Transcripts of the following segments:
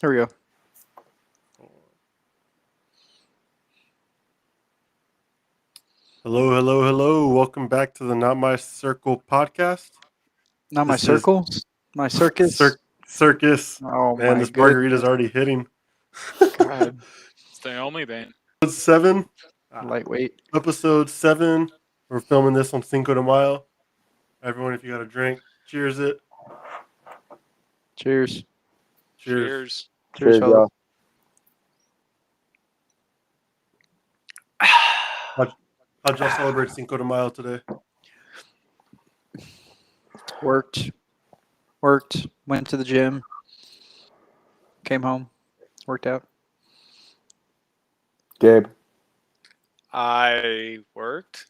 Here we go. Hello, hello, hello. Welcome back to the Not My Circle podcast. Not my This is circle. My circus. Circus. Oh Man, my this margarita's goodness. already hitting. God. It's the only thing. Episode 7. Lightweight. Episode 7. We're filming this on Cinco de Mayo. Everyone, if you got a drink, cheers it. Cheers. Cheers. Cheers. Cheers, fellas. How'd y'all celebrate Cinco de Mayo today? Worked. Went to the gym. Came home. Worked out. Gabe. I worked,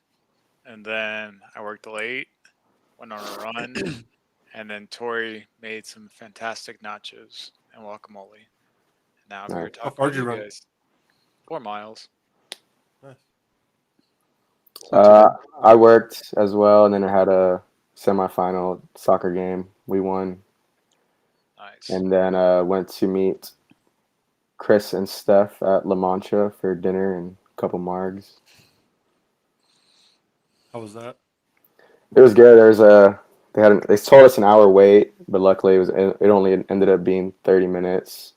and then I worked late, went on a run, and then Tori made some fantastic nachos and guacamole. Now I'm here Nice. to How talk far about did you you run? guys. 4 miles. Nice. I worked as well, and then I had a semifinal soccer game. We won, Nice. and then went to meet Chris and Steph at La Mancha for dinner and a couple margs. How was that? It was good. They told us an hour wait, but luckily it only ended up being 30 minutes,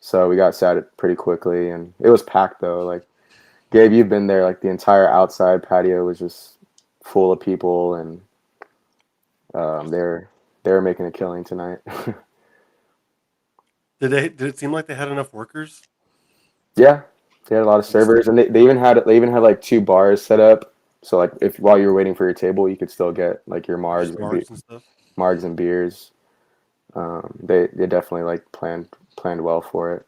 so we got sat pretty quickly, and it was packed though. Like Gabe, you've been there. Like the entire outside patio was just full of people, and they were making a killing tonight. Did it seem like they had enough workers? Yeah, they had a lot of servers, and they even had like 2 bars set up. So like if while you were waiting for your table, you could still get like your margs Just marks and stuff. margs and beers. They definitely like planned well for it.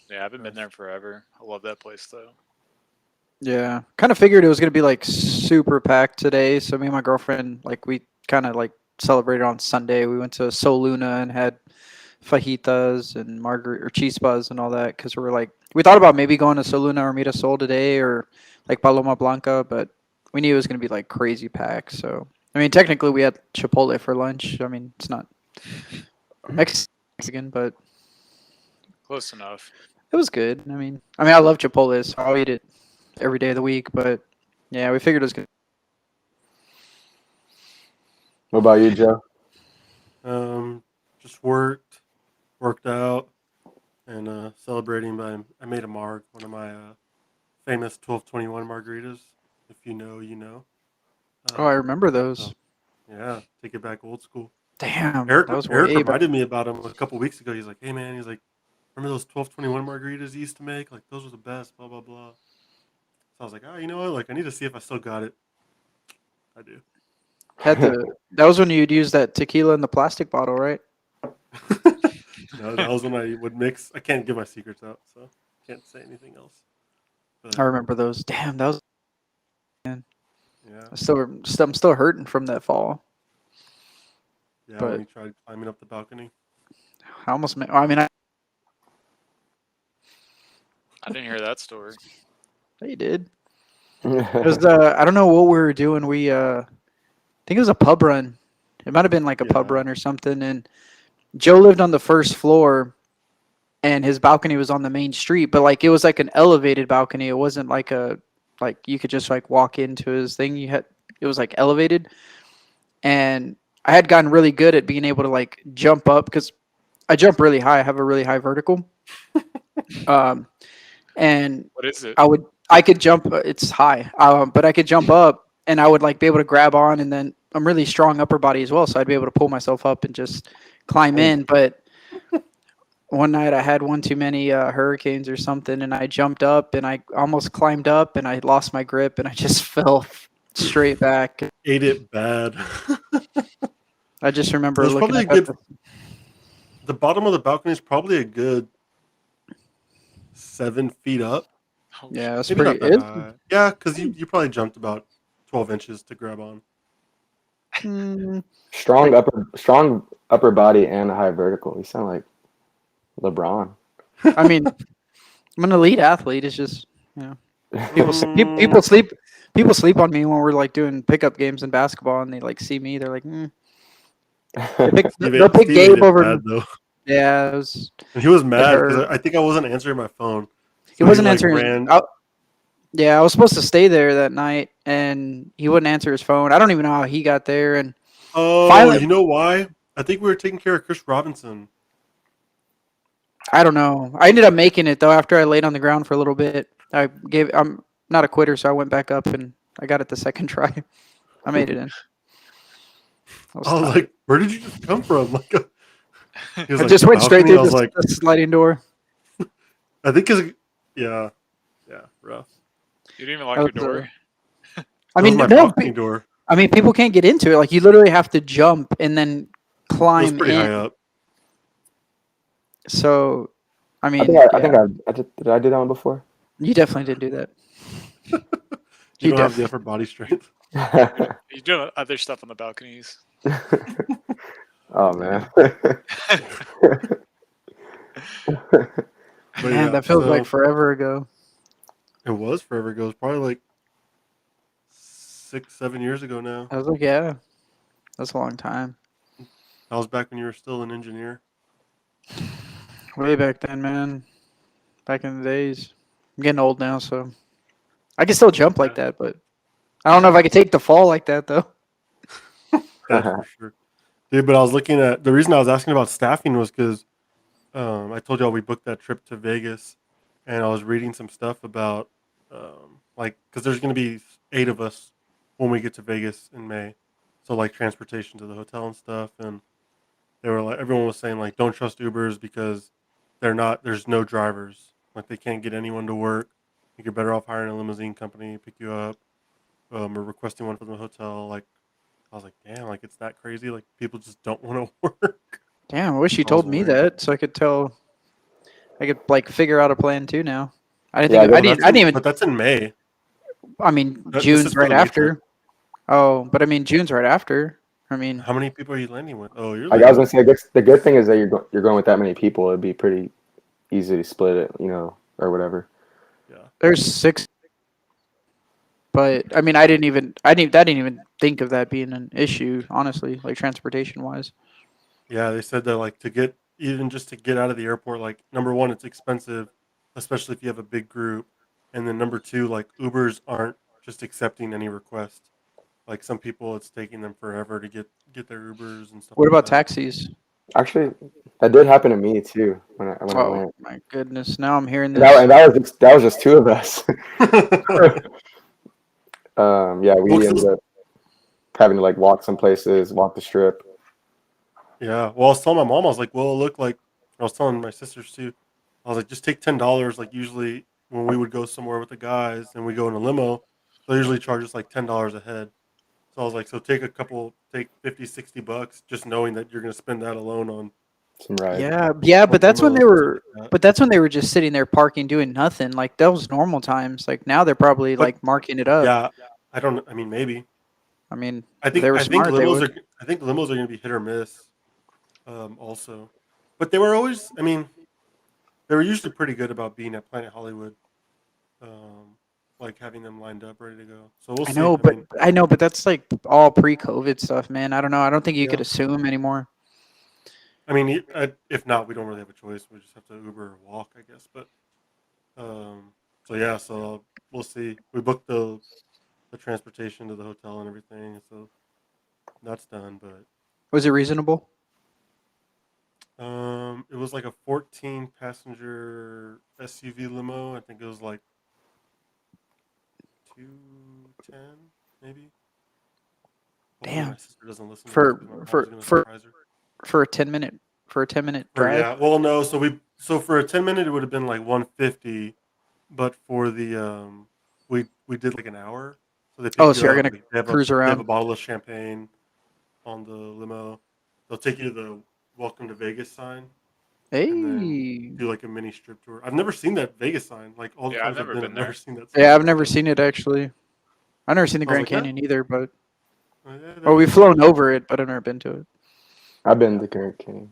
Yeah, I've been there forever. I love that place though. Yeah. Kind of figured it was gonna be like super packed today. So me and my girlfriend, like we kind of like celebrated on Sunday. We went to Soluna and had fajitas and margarita or chispas and all that because we thought about maybe going to Soluna or Mira Sol today or like Paloma Blanca, but we knew it was gonna be like crazy packed. So I mean, technically we had Chipotle for lunch. I mean, it's not Mexican, but Close enough. it was good. I love Chipotle, so I'll eat it every day of the week. But yeah, we figured it was good. What about you, Joe? Just worked out, and celebrating by I made a marg, one of my famous 1221 margaritas. If you know, you know. Oh, I remember those. So, yeah, take it back old school. Damn, Eric that was Eric way back. reminded me about him a couple weeks ago. He's like, "Hey man," he's like, "Remember those 1221 margaritas you used to make? Like those were the best." Blah blah blah. So I was like, "Oh, you know what? Like I need to see if I still got it." I do. That was when you'd use that tequila in the plastic bottle, right? No, that was when I would mix. I can't give my secrets out, so can't say anything else. But I remember those. Damn, that was. yeah, I'm still hurting from that fall. yeah. But When he tried climbing up the balcony. I almost. I mean, I didn't hear that story. you did. It was I don't know what we were doing. I think it was a pub run. It might have been like a pub Yeah. run or something. And Joe lived on the first floor, and his balcony was on the main street. But like it was like an elevated balcony. It wasn't like you could just like walk into his thing. It was like elevated, and I had gotten really good at being able to like jump up because I jump really high. I have a really high vertical. And What is it? I could jump. It's high, but I could jump up, and I would like be able to grab on, and then I'm really strong upper body as well, so I'd be able to pull myself up and just climb in. But one night I had one too many hurricanes or something, and I jumped up, and I almost climbed up, and I lost my grip, and I just fell straight back. Ate it bad. I just remember There's looking probably a at good. The bottom of the balcony is probably a good 7 feet up. Oh, yeah, it's Maybe pretty. not that high. Yeah, because you probably jumped about 12 inches to grab on. strong upper body and a high vertical. You sound like LeBron. I mean, I'm an elite athlete. It's just people people sleep on me when we're like doing pickup games in basketball, and they like see me. They're like, Steve they'll pick ate Gabe it over. bad, though. Yeah, it was. And he was mad because hurt. I think I wasn't answering my phone. He So wasn't like, answering. ran. Yeah, I was supposed to stay there that night, and he wouldn't answer his phone. I don't even know how he got there, and Oh, finally, you know why? I think we were taking care of Chris Robinson. I don't know. I ended up making it though after I laid on the ground for a little bit. I'm not a quitter, so I went back up and I got it the second try. I made it in. I was I was tired. like, where did you just come from? Like, he was I like, just the went straight balcony. I through was like, the sliding door. I think because, yeah, rough. You didn't even lock That your was, door. I That mean, was my no. balcony door. I mean, people can't get into it. Like you literally have to jump and then It was climb pretty high in. up. So, I I mean, think I yeah, think did I do that one before? you definitely didn't do that. You You don't have the definitely. upper body strength. You're doing other stuff on the balconies. Oh man. But Man, yeah, that feels like so forever ago. it was forever ago. It was probably like 6, 7 years ago now. I was like, yeah, that's a long time. That was back when you were still an engineer. Way back then, man. Back in the days. I'm getting old now, so I can still jump like that, but I don't know if I could take the fall like that though. That's for sure. Dude, but I was looking at the reason I was asking about staffing was because I told y'all we booked that trip to Vegas, and I was reading some stuff about like because there's going to be 8 of us when we get to Vegas in May, so like transportation to the hotel and stuff, and they were like everyone was saying like don't trust Ubers because there's no drivers, like they can't get anyone to work. You're better off hiring a limousine company pick you up, or requesting one from the hotel. Like I was like, damn, like it's that crazy. Like people just don't want to work. Damn, I wish you I was told me worried. that so I could tell. I could like figure out a plan too now. I didn't Yeah, think. I Well, didn't. that's I didn't even. but that's in May. I mean, This is June's for right the May trip. after. Oh, but I mean, June's right after. I mean, How many people are you landing with? Oh, you're like I was landing. gonna say, I guess the good thing is that you're going with that many people. It'd be pretty easy to split it, or whatever. Yeah. there's 6. But I mean, I didn't even think of that being an issue. Honestly, like transportation wise. Yeah, they said that like to get even just to get out of the airport, like number one, it's expensive, especially if you have a big group, and then number two, like Ubers aren't just accepting any request. Like some people, it's taking them forever to get their Ubers and stuff What like about that. taxis? Actually, that did happen to me too when I Oh went. my goodness! Now I'm hearing And that, this. and that was just 2 of us. Yeah, Well, we 'cause ended up having to like walk some places, walk the strip. yeah. Well, I was telling my mom, I was like, well, look, like I was telling my sisters too. I was like, just take $10. Like usually when we would go somewhere with the guys and we go in a limo, they usually charge us like $10 a head. So I was like, so take 50, $60, just knowing that you're gonna spend that alone on Some rides. Yeah, but that's when limos they and stuff were. like that. But that's when they were just sitting there parking, doing nothing. Like that was normal times. Like now they're probably But like marking it up. yeah, I don't. I mean, maybe. I mean, I if they think were I think smart, they limos would. are. I think limos are gonna be hit or miss. Also, but they were always. I mean, they were usually pretty good about being at Planet Hollywood. Like having them lined up, ready to go. So we'll I see. know, I but mean, that's like all pre-COVID stuff, man. I don't know. I don't think you could yeah. assume anymore. I mean, if not, we don't really have a choice. We just have to Uber or walk, I guess. But so yeah, so we'll see. We booked the transportation to the hotel and everything, so that's done. But Was it reasonable? it was like a 14 passenger SUV limo. I think it was like 210, maybe. Hopefully my Damn. sister doesn't listen to this For because my mom's for gonna for surprise her. for a 10-minute For drive. yeah, well no, so for a 10 minute it would have been like 150, but for the we did like an hour. So they Oh, pick so you you're up. gonna Like, cruise they have a around. bottle of champagne on the limo. They'll take you to the Welcome to Vegas sign, and then Hey. do like a mini strip tour. I've never seen that Vegas sign. Like all the Yeah, I've times I've never been, been I've never there. seen that Yeah, sign. I've never seen it actually. I've never seen the I was Grand like, yeah, Canyon either, but yeah, well, there's we've the flown over it, but I've never been to it. I've been to Grand Canyon.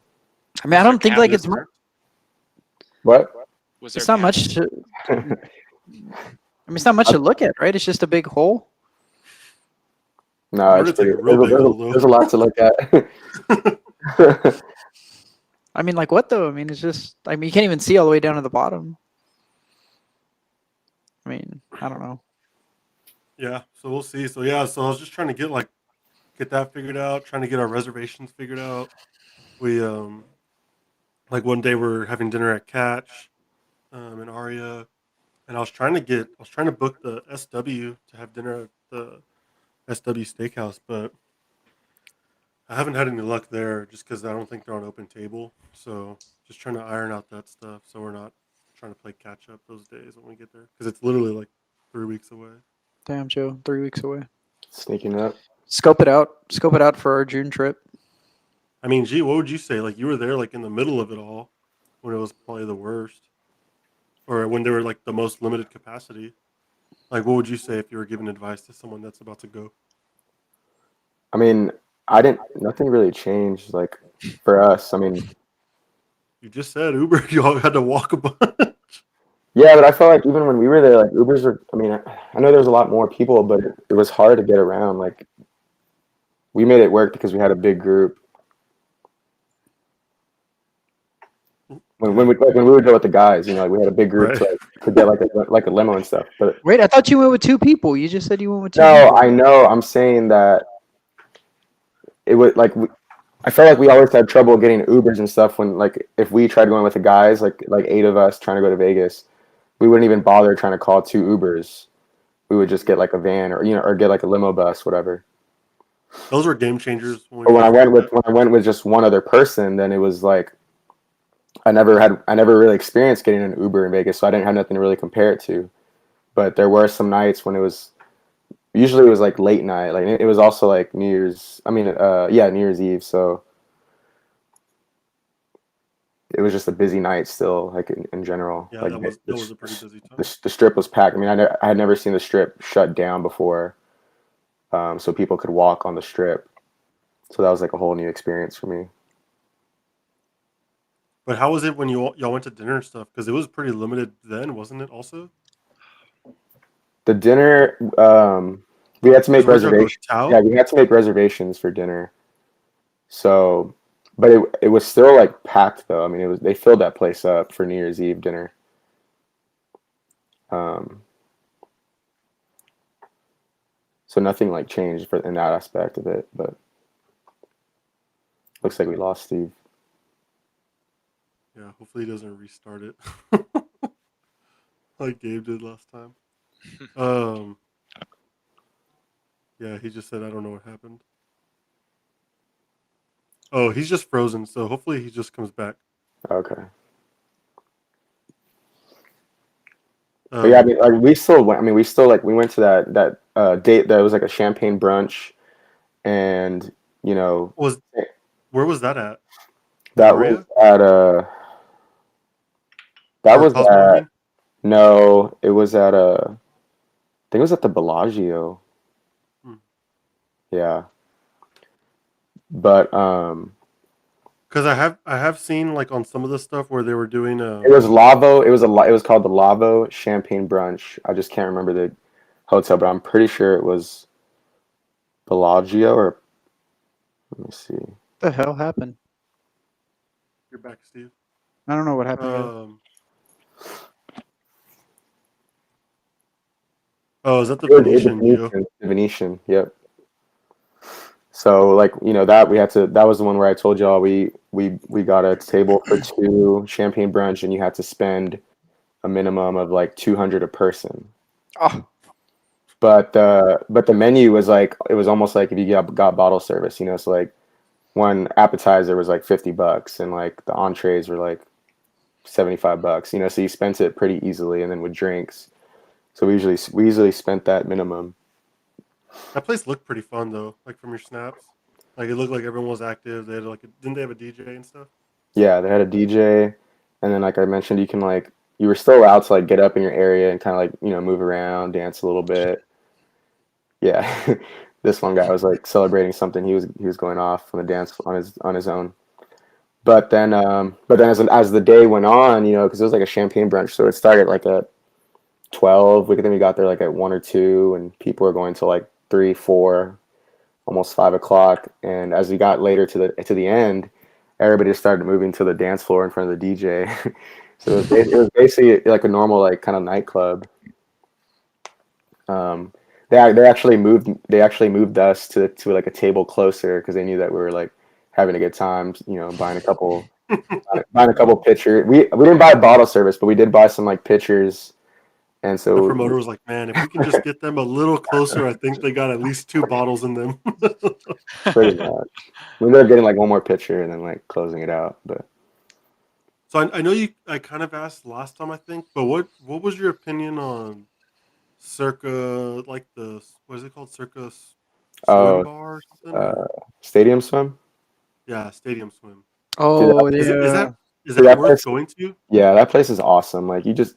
I mean, I Was there don't think like camping? it's mu- What? Was there it's not much camping? to. I mean, it's not much to look at, right? It's just a big hole. No, I heard it's it's like pretty. a real big hole There's a lot to look at. though. I mean, like what though? I mean, it's just. I mean, you can't even see all the way down to the bottom. I mean, I don't know. Yeah, so we'll see. So yeah, so I was just trying to get that figured out, trying to get our reservations figured out. We like one day we're having dinner at Catch, in Aria, and I was trying to book the SW to have dinner at the SW Steakhouse, but I haven't had any luck there just because I don't think they're on open table. So just trying to iron out that stuff so we're not trying to play catch up those days when we get there because it's literally like 3 weeks away. Damn, Joe, 3 weeks away. Sneaking up. Scope it out. Scope it out for our June trip. I mean, gee, what would you say? Like you were there like in the middle of it all when it was probably the worst, or when they were like the most limited capacity. Like, what would you say if you were giving advice to someone that's about to go? I mean, nothing really changed, like, for us. I mean, You just said Uber. You all had to walk a bunch. yeah, but I felt like even when we were there, like, Ubers were, I mean, I know there was a lot more people, but it was hard to get around. Like, we made it work because we had a big group. When we would go with the guys, like, we had a big group Right. to get like a limo and stuff. But Wait, I thought you went with 2 people. You just said you went with 2 no, people. I know. I'm saying that it was like I felt like we always had trouble getting Ubers and stuff when, like, if we tried going with the guys, like 8 of us trying to go to Vegas, we wouldn't even bother trying to call 2 Ubers. We would just get like a van or get like a limo bus, whatever. Those were game changers. But when I went with just one other person, then it was like I never really experienced getting an Uber in Vegas, so I didn't have nothing to really compare it to. But there were some nights when usually it was like late night, like it was also like New Year's Eve, so it was just a busy night still, like in general. Yeah, like that was a pretty busy time. the strip was packed. I mean, I had never seen the strip shut down before, so people could walk on the strip. So that was like a whole new experience for me. But how was it when y'all went to dinner and stuff? Because it was pretty limited then, wasn't it? Also, The dinner, we had to make was y'all go reservations. Tao? Yeah, we had to make reservations for dinner. So, but it was still like packed though. I mean, they filled that place up for New Year's Eve dinner. So nothing like changed in that aspect of it, but looks like we lost Steve. Yeah, hopefully he doesn't restart it like Gabe did last time. Yeah, he just said I don't know what happened. Oh, he's just frozen, so hopefully he just comes back. Okay. But yeah, I mean, like we still went. I mean, we went to that date that was like a champagne brunch, and where was that at? that Aria? was at that Or was Cosmo, I mean? no, it was at I think it was at the Bellagio. Yeah, but Because I have seen like on some of the stuff where they were doing it was Lavo. It was called the Lavo Champagne Brunch. I just can't remember the hotel, but I'm pretty sure it was Bellagio or let me see. What the hell happened? You're back, Steve. I don't know what happened. Oh, is that the It was Venetian? The Venetian, yep. So like that that was the one where I told y'all we got a table for 2 champagne brunch and you had to spend a minimum of like 200 a person. Oh, But the menu was like it was almost like if you got bottle service, so like one appetizer was like $50 and like the entrees were like $75, so you spent it pretty easily, and then with drinks. So we usually spent that minimum. That place looked pretty fun though, like from your snaps. Like it looked like everyone was active. They had didn't they have a DJ and stuff? Yeah, they had a DJ, and then like I mentioned, you were still allowed to like get up in your area and kind of like move around, dance a little bit. Yeah, this one guy was like celebrating something. He was going off on the dance on his own. But then as the day went on, because it was like a champagne brunch, so it started like at 12. Then we got there like at 1 or 2, and people were going till like 3, 4, almost 5 o'clock. And as we got later to the end, everybody just started moving to the dance floor in front of the DJ. So it was basically like a normal like kind of nightclub. They actually moved us to like a table closer because they knew that we were like having a good time. You know, buying a couple pitchers. We didn't buy bottle service, but we did buy some like pitchers. And so The promoter was like, "Man, if we can just get them a little closer, I think they got at least 2 bottles in them." pretty much. We ended up getting like one more pitcher and then like closing it out. But So I know I kind of asked last time, I think, but what was your opinion on Circa, like what is it called, Circus Oh, Swim Bar or something? stadium swim. Yeah, Stadium Swim. Oh, Is yeah. that worth going to? Yeah, that place is awesome. Like you just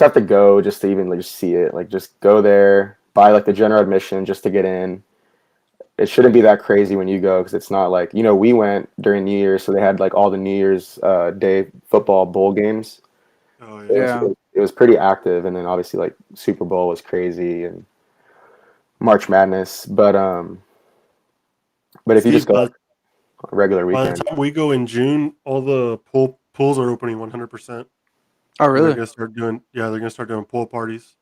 have to go just to even like just see it. Like just go there, buy like the general admission just to get in. It shouldn't be that crazy when you go because it's not like, you know, we went during New Year's, so they had like all the New Year's Day football bowl games. Oh It yeah. was, it was pretty active, and then obviously like Super Bowl was crazy and March Madness. But if you just go Steve, a regular by the weekend, time we go in June, all the pools are opening 100%. Oh, They're really? gonna start doing pool parties.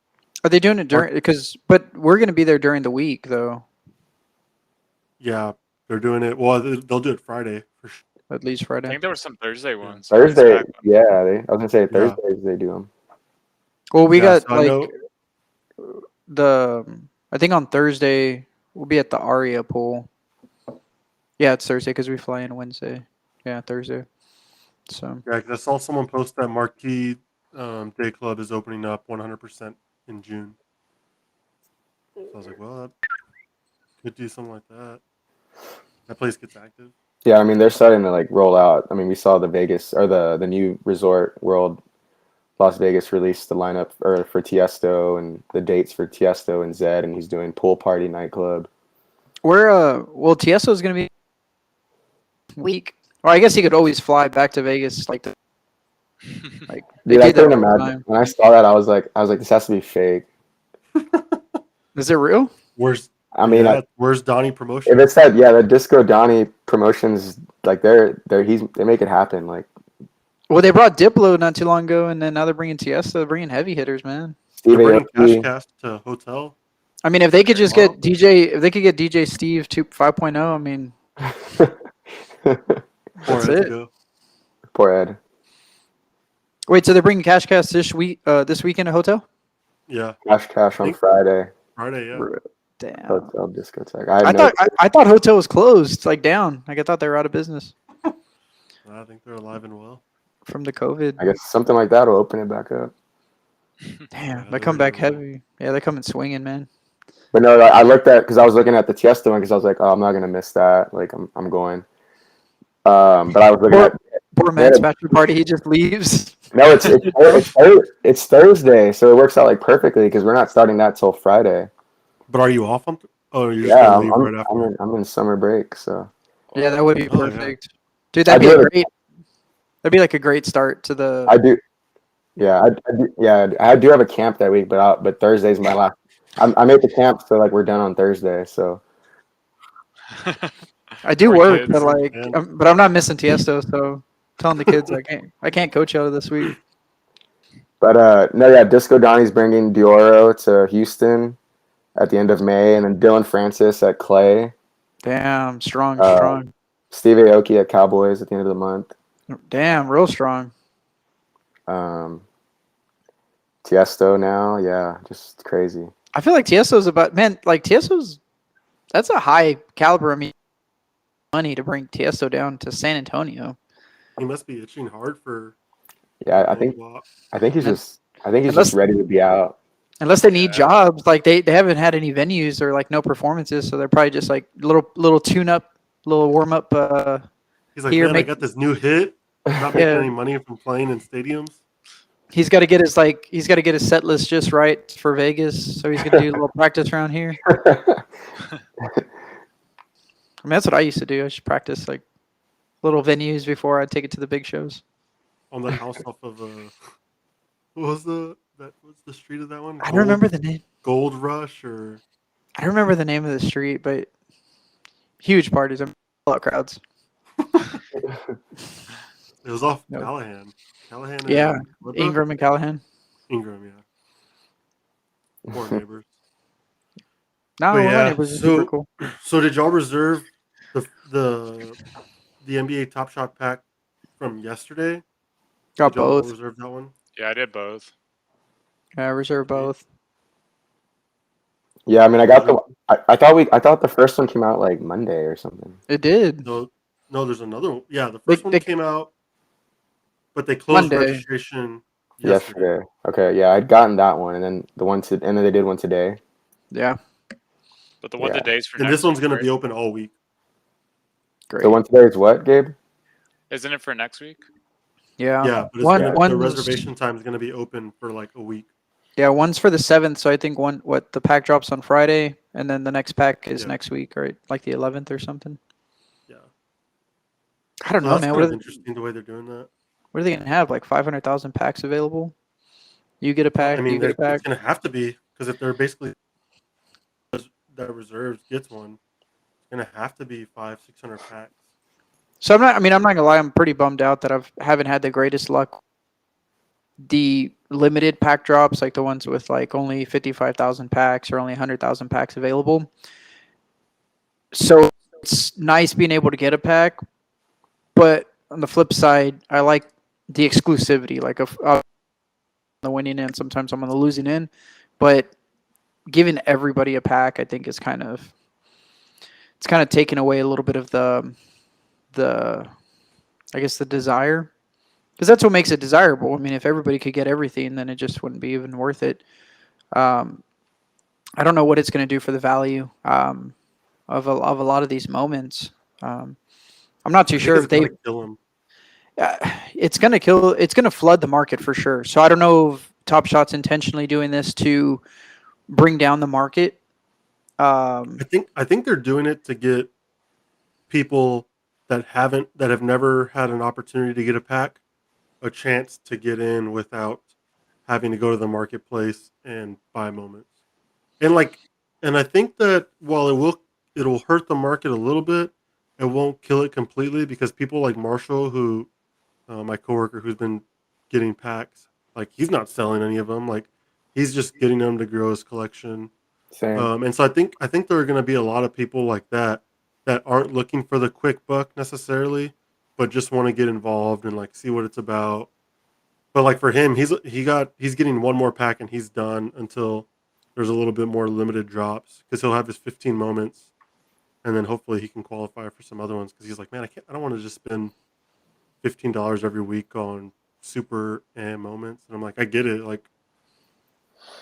Are they doing it during? But we're gonna be there during the week, though. Yeah, they're doing it. Well, they'll do it Friday for sure. At least I Friday. think there were some Thursday ones. Thursday, Back when- yeah, I was gonna say Yeah. Thursdays they do them. Well, we Yeah, got so I know- I think on Thursday we'll be at the Aria pool. Yeah, it's Thursday because we fly in Wednesday. Yeah, Thursday. So Yeah, 'cause I saw someone post that Marquee Day Club is opening up 100% in June. So I was like, well, that could do something like that. That place gets active. Yeah, I mean they're starting to like roll out. I mean we saw the Vegas or the new Resort World Las Vegas released the lineup for Tiesto and the dates for Tiesto and Zed, and he's doing pool party nightclub. well, Tiesto's gonna be week. Or I guess he could always fly back to Vegas like they Dude, I do that couldn't all the imagine. time. When I saw that, I was like, this has to be fake. Is it real? Where's I mean, where's Donnie if Promotion? it's that, yeah, the Disco Donnie Promotions, like they make it happen. Like Well, they brought Diplo not too long ago, and then now they're bringing Tiesto. They're bringing heavy hitters, man. They're Steve bringing Aoki. Cashcast to hotel. I mean, if they could just Wow. get DJ Steve 5.0, I mean, Poor That's Ed to it. go. Poor Ed. wait, so they're bringing Cashcast this weekend at hotel? Yeah, Cash on Think- Friday. Friday. Yeah, Damn. Hotel discotheque. I thought hotel was closed, like down. Like I thought they were out of business I think they're alive and well. from the COVID. I guess something like that will open it back up. Damn, Yeah, they come back they're- heavy. Yeah, they coming swinging, man. But no, I looked at because I was looking at the Tiesto one because I was like, oh, I'm not gonna miss that. Like I'm going. But I was looking at Poor Matt's bachelor party, he just leaves. no, it's Thursday, so it works out like perfectly because we're not starting that till Friday. But are you off on? Oh, you're just Yeah, gonna leave right after. I'm in summer break, so Yeah, that would be Oh, yeah. perfect. Dude, that'd be like a great start to the. I do. Yeah, I do have a camp that week, but Thursday's my last. I made the camp, so like we're done on Thursday. So I do Poor work, kids, but like, man. but I'm not missing Tiesto, so telling the kids I can't coach out of this week. But no, yeah, Disco Donnie's bringing Dioro to Houston at the end of May, and then Dylan Francis at Clay, Damn, strong. Steve Aoki at Cowboys at the end of the month. Damn, real strong. Tiesto now, yeah, just crazy. I feel like Tiesto's that's a high caliber. I mean, money to bring Tiesto down to San Antonio. He must be itching hard for. Yeah, I think he's just ready to be out. Unless they need Yeah. jobs, like they haven't had any venues or like no performances, so they're probably just like little tune up, little warm up. He's like, Here, man, I got this new hit. I'm not making Yeah. any money from playing in stadiums. He's got to get his set list just right for Vegas, so he's gonna do a little practice around here. I mean, that's what I used to do. I should practice like little venues before I take it to the big shows. On the house off of what's the street of that one? I don't remember the name. Gold Rush or I don't remember the name of the street, but huge parties. A lot of crowds. It was off No. Callahan. Callahan Yeah, and Woodruff? Ingram and Callahan. Ingram, yeah. Poor neighbors. No, But my yeah, neighbors are super cool. so did y'all reserve the NBA Top Shot pack from yesterday? Got Did y'all all both. reserve that one? Yeah, I did both. I reserve both. Yeah, I mean, I thought the first one came out like Monday or something. It did. No, there's another one. Yeah, the They- first one they- came out, but they closed Monday. registration yesterday. Yesterday. Okay, yeah, I'd gotten that one, and then and then they did one today. Yeah, But the one Yeah. today's for And next this one's week, going to right? be open all week. great. The one today is what, Gabe? Isn't it for next week? Yeah, Yeah, but one, the one's- reservation time is going to be open for like a week. Yeah, one's for the 7th. So I think the pack drops on Friday, and then the next pack is Yeah. next week, right? Like the 11th or something. Yeah. I don't So know, that's man. kind of interesting the way they're doing that. What are they gonna have? Like 500,000 packs available? You get a pack. I mean, you get a it's pack. going to have to be because if they're basically that reserves gets one, it's going to have to be 500-600 packs. So I'm not gonna lie. I'm pretty bummed out that haven't had the greatest luck. The limited pack drops, like the ones with like only 55,000 packs or only 100,000 packs available. So it's nice being able to get a pack, but on the flip side, I like the exclusivity. Like of the winning end, sometimes I'm on the losing end, but giving everybody a pack, I think is kind of taking away a little bit of the I guess the desire, because that's what makes it desirable. I mean, if everybody could get everything, then it just wouldn't be even worth it. I don't know what it's going to do for the value of a lot of these moments. I'm not too sure if they. Kill them. It's going to kill. It's going to flood the market for sure. So I don't know if Top Shot's intentionally doing this to bring down the market. I think they're doing it to get people that have never had an opportunity to get a pack a chance to get in without having to go to the marketplace and buy moments. And I think that while it'll hurt the market a little bit, it won't kill it completely because people like Marshall, who my coworker who's been getting packs, like he's not selling any of them, like he's just getting them to grow his collection. Same. And so I think there are going to be a lot of people like that aren't looking for the quick buck necessarily, but just want to get involved and like see what it's about. But like for him, he's getting one more pack and he's done until there's a little bit more limited drops because he'll have his 15 moments, and then hopefully he can qualify for some other ones because he's like, man, I don't want to just spend $15 every week on super moments. And I'm like, I get it. Like,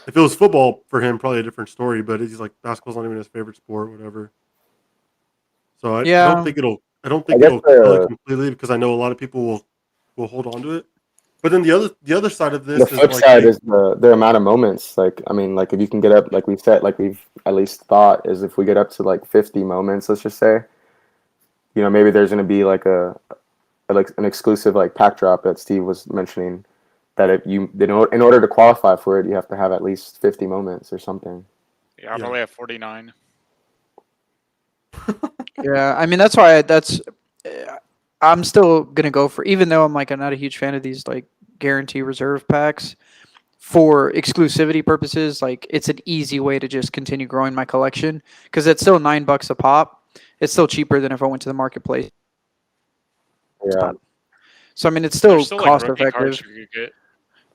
if it was football for him, probably a different story. But he's like, basketball's not even his favorite sport, whatever. So I don't think it'll kill it completely because I know a lot of people will hold on to it. But then the other side of this The flip side is the amount of moments. Like, I mean, like if you can get up, like we said, like we've at least thought is if we get up to like 50 moments, let's just say, you know, maybe there's going to be like like an exclusive like pack drop that Steve was mentioning that if in order to qualify for it, you have to have at least 50 moments or something. Yeah, I probably have 49. Yeah, I mean that's why I'm still gonna go for, even though I'm not a huge fan of these like guarantee reserve packs for exclusivity purposes. Like it's an easy way to just continue growing my collection because it's still $9 a pop. It's still cheaper than if I went to the marketplace. Yeah. So I mean it's still There's cost like rookie cards effective, you could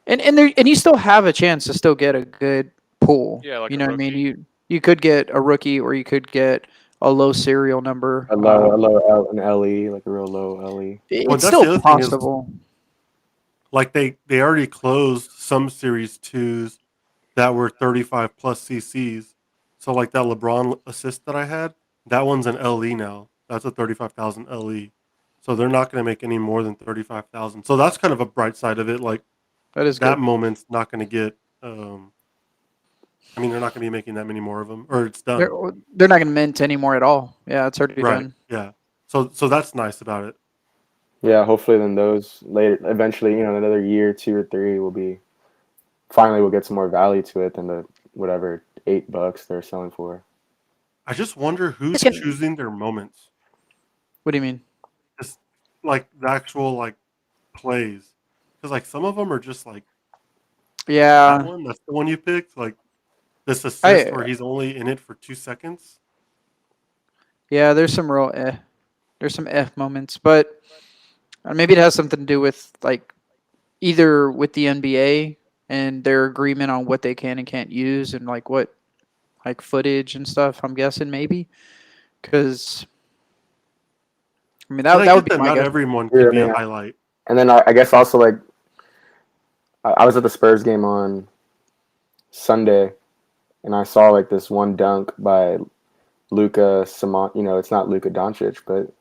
get. and you still have a chance to still get a good pool. Yeah, like you a know what I mean. rookie. You could get a rookie or you could get a low serial number. A low an LE, like a real low LE. It's Well, that's the still other thing is- possible. like they already closed some Series 2s that were 35 plus CCs. So like that LeBron assist that I had, that one's an LE now. That's a 35,000 LE. So they're not going to make any more than 35,000. So that's kind of a bright side of it. Like That is that good. moment's not going to get. I mean, they're not going to be making that many more of them, or it's done. They're not going to mint anymore at all. Yeah, it's already Right. done. Yeah. So that's nice about it. Yeah, hopefully then those later, eventually, you know, another year, 2 or 3 we'll get some more value to it than the whatever $8 they're selling for. I just wonder who's It's gonna- choosing their moments. What do you mean? like the actual like plays, because like some of them are just like that Yeah, one. That's the one you picked. Like this assist I where he's only in it for 2 seconds. yeah. There's some moments, but maybe it has something to do with like either with the NBA and their agreement on what they can and can't use and like what like footage and stuff. I'm guessing maybe because I mean But I that would get be that my not guess. everyone Yeah, can I be a mean, highlight. and then I guess also like I was at the Spurs game on Sunday, and I saw like this one dunk by Luka Samon. You know, it's not Luka Doncic, but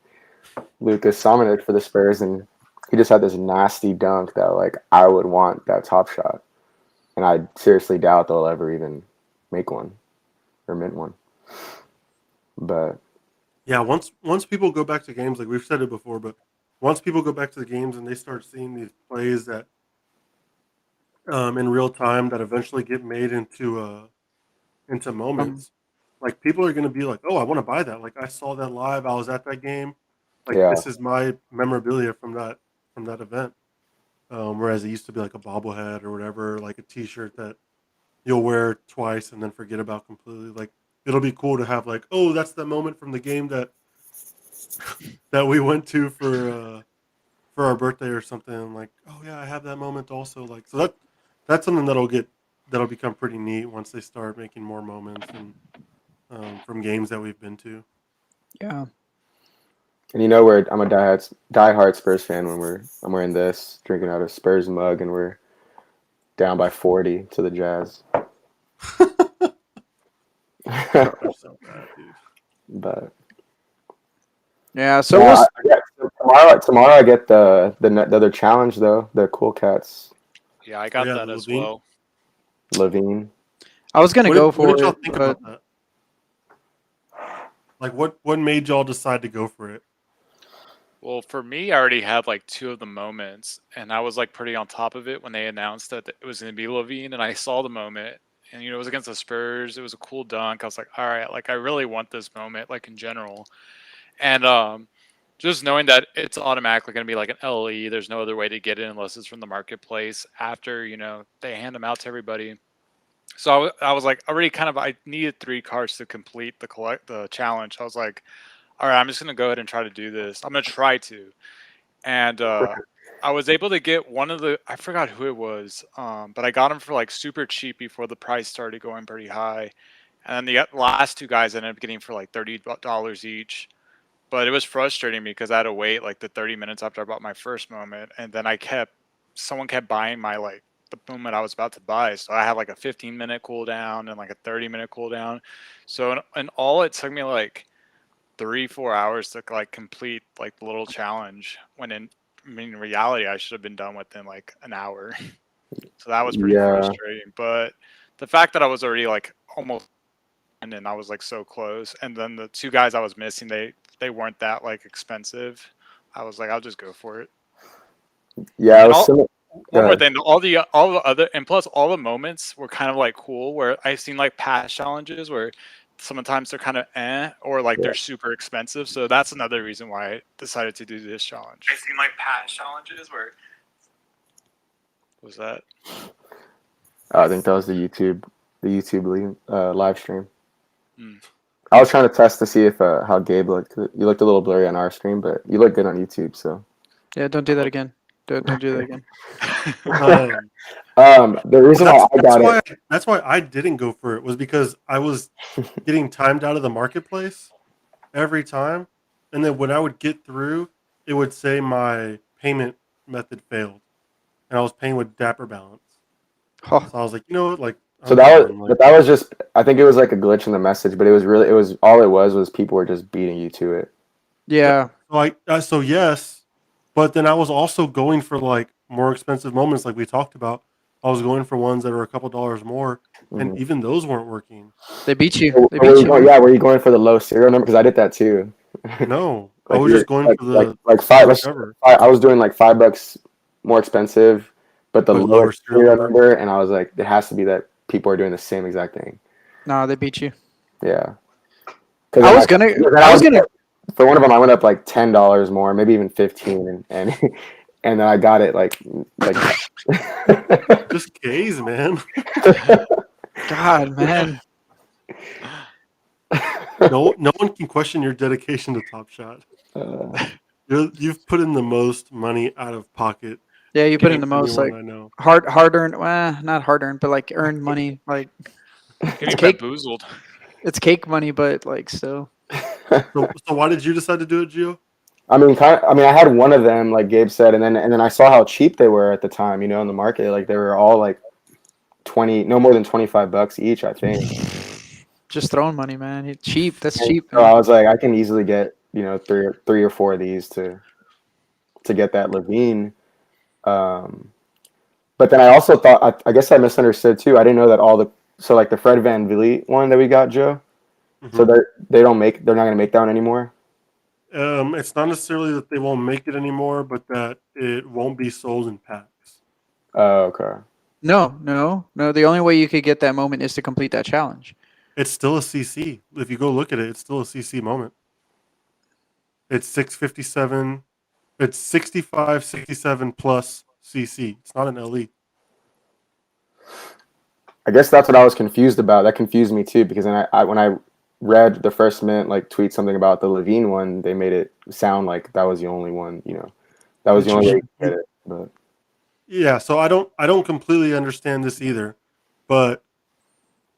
Luka Samanic for the Spurs, and he just had this nasty dunk that like I would want that top shot, and I seriously doubt they'll ever even make one or mint one. But Yeah, once people go back to games, like we've said it before, but once people go back to the games and they start seeing these plays that in real time that eventually get made into Um, moments, like people are going to be like, "Oh, I want to buy that." Like I saw that live. I was at that game. Like yeah, this is my memorabilia from that event. Whereas it used to be like a bobblehead or whatever, like a T-shirt that you'll wear twice and then forget about completely. Like it'll be cool to have like, oh, that's the moment from the game that we went to for our birthday or something. And like, oh yeah, I have that moment also. Like so that's something that'll become pretty neat once they start making more moments and from games that we've been to. yeah. and you know where I'm a diehard Spurs fan when I'm wearing this, drinking out a Spurs mug, and we're down by 40 to the Jazz. They're so bad, dude. But Yeah, so yeah, we'll tomorrow I get the other challenge though, the Cool Cats Yeah, I Oh got yeah, that as Levine. well. Levine. I was gonna What go did, what did for y'all it, think but about that? Like, what made y'all decide to go for it? Well, for me, I already had like two of the moments, and I was like pretty on top of it when they announced that it was going to be Levine, and I saw the moment, and it was against the Spurs. It was a cool dunk. I was like, all right, like I really want this moment, like in general, and just knowing that it's automatically going to be like an LE. There's no other way to get it unless it's from the marketplace. After they hand them out to everybody. So I was like already kind of I needed 3 cards to complete the challenge. I was like, all right, I'm just gonna go ahead and try to do this. I'm gonna try to, and I was able to get one of the I forgot who it was, but I got them for like super cheap before the price started going pretty high, and then the last 2 guys I ended up getting for like $30 each. But it was frustrating because I had to wait like the 30 minutes after I bought my first moment, and then someone kept buying my like the moment I was about to buy. So I had like a 15-minute cooldown and like a 30-minute cooldown. So in all, it took me like 3-4 hours to like complete like the little challenge. In reality, I should have been done within like an hour. So that was pretty Yeah, frustrating. But the fact that I was already like almost and I was like so close, and then the 2 guys I was missing, they weren't that like expensive. I was like, I'll just go for it. yeah. I And was similar. Go one more ahead. thing, all the other, and plus all the moments were kind of like cool. Where I've seen like past challenges where sometimes they're kind of or like Yeah. they're super expensive. So that's another reason why I decided to do this challenge. I've seen like past challenges where was that? I think that was the YouTube live stream. Hmm. I was trying to test to see if how Gabe looked. You looked a little blurry on our stream, but you look good on YouTube. So yeah, don't do that again. Don't do that again. the reason why I That's got why it, that's why I didn't go for it was because I was getting timed out of the marketplace every time, and then when I would get through, it would say my payment method failed, and I was paying with Dapper Balance. Oh, So I was like, you know what, like so I'm done. Like, but that was just. I think it was like a glitch in the message, but it was all it was people were just beating you to it. yeah. so yes, but then I was also going for like more expensive moments, like we talked about. I was going for ones that were a couple dollars more, and Mhm. even those weren't working. They beat you. Or They were beat you you. going, yeah, were you going for the low serial number? Because I did that too. No, I Like was you're just going for the like five. lowest ever, I was doing like $5 more expensive, but the but lower lowest serial serial number. number, and I was like, it has to be that people are doing the same exact thing. No, they beat you. Yeah. I was gonna. I was gonna. for one of them, I went up like $10 more, maybe even 15, and and then I got it like Just gaze, man. God, man. No one can question your dedication to Top Shot. uh, You've put in the most money out of pocket. Yeah, you put in Getting the most anyone like I know. hard earned, well, not hard earned, but like earned money. Like Getting cake, bamboozled. it's cake money, but like still. So why did you decide to do it, Gio? I mean, I had one of them, like Gabe said, and then I saw how cheap they were at the time. You know, in the market, like they were all like 20, no more than $25 each, I think. Just throwing money, man. It's cheap. That's And cheap, so I man. was like, I can easily get three or four of these to get that Levine. Um, but then I also thought, I guess I misunderstood too. I didn't know that so like the Fred Van Vliet one that we got, Joe. So Mhm. they're not going to make that one anymore. It's not necessarily that they won't make it anymore, but that it won't be sold in packs. Oh, okay. No. The only way you could get that moment is to complete that challenge. It's still a CC. If you go look at it, it's still a CC moment. It's 657. It's 65, 67 plus CC. It's not an LE. I guess that's what I was confused about. That confused me too, because then when I read the First Mint like tweet something about the Levine one, they made it sound like that was the only one. That was the only way you could get it. But Yeah, so I don't completely understand this either, but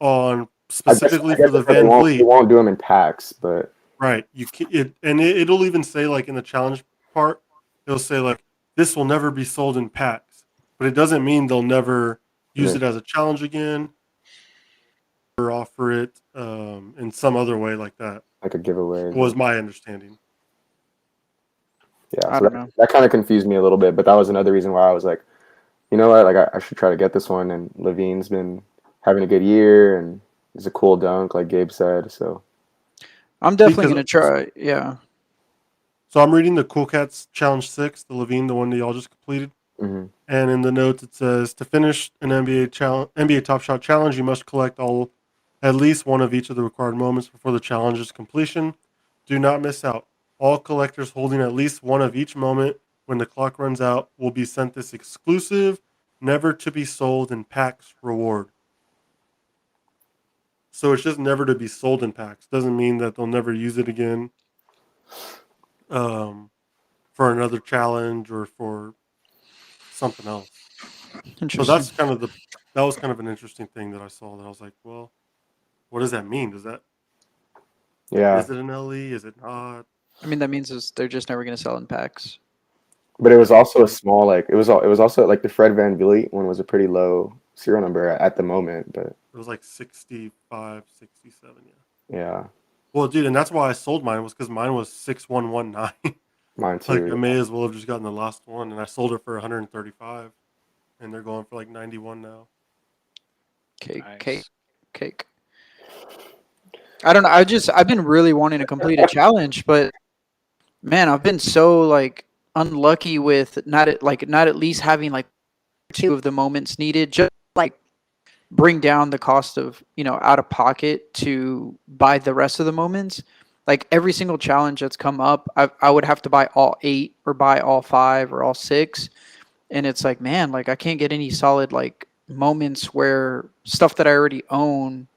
on specifically I guess for the they Van won't Vliet, do them in packs, but right? You can it'll even say like in the challenge part, it'll say like this will never be sold in packs, but it doesn't mean they'll never use it as a challenge again or offer it in some other way like that. like a giveaway. Was my understanding. Yeah, I so don't know. that kind of confused me a little bit, but that was another reason why I was like, you know what, like I should try to get this one. And Levine's been having a good year, and it's a cool dunk, like Gabe said. So I'm definitely Because gonna try. Yeah. so I'm reading the Cool Cats Challenge 6, the Levine, the one that y'all just completed. mhm. And in the notes it says to finish an NBA Top Shot challenge, you must collect at least one of each of the required moments before the challenge's completion. Do not miss out. All collectors holding at least one of each moment when the clock runs out will be sent this exclusive, never to be sold in packs reward. So it's just never to be sold in packs. Doesn't mean that they'll never use it again for another challenge or for something else. So Interesting. that was kind of an interesting thing that I saw that I was like, well, what does that mean? Yeah, Is it an LE? Is it not? I mean, that means they're just never gonna sell in packs. but it was also a small, like it was also like the Fred Van Vliet one was a pretty low serial number at the moment, but It was like 65, 67. Yeah. yeah, Well, dude, and that's why I sold mine was because mine was 6119. mine Like I too. may as well have just gotten the last one, and I sold it for 135, and they're going for like 91 now. Cake, cake, Nice. cake. I don't know. I've been really wanting to complete a challenge, but man, I've been so like unlucky with not at least having like two of the moments needed just like bring down the cost of out of pocket to buy the rest of the moments. Like every single challenge that's come up, I would have to buy all 8 or buy all 5 or all 6, and it's like, man, like I can't get any solid like moments where stuff that I already own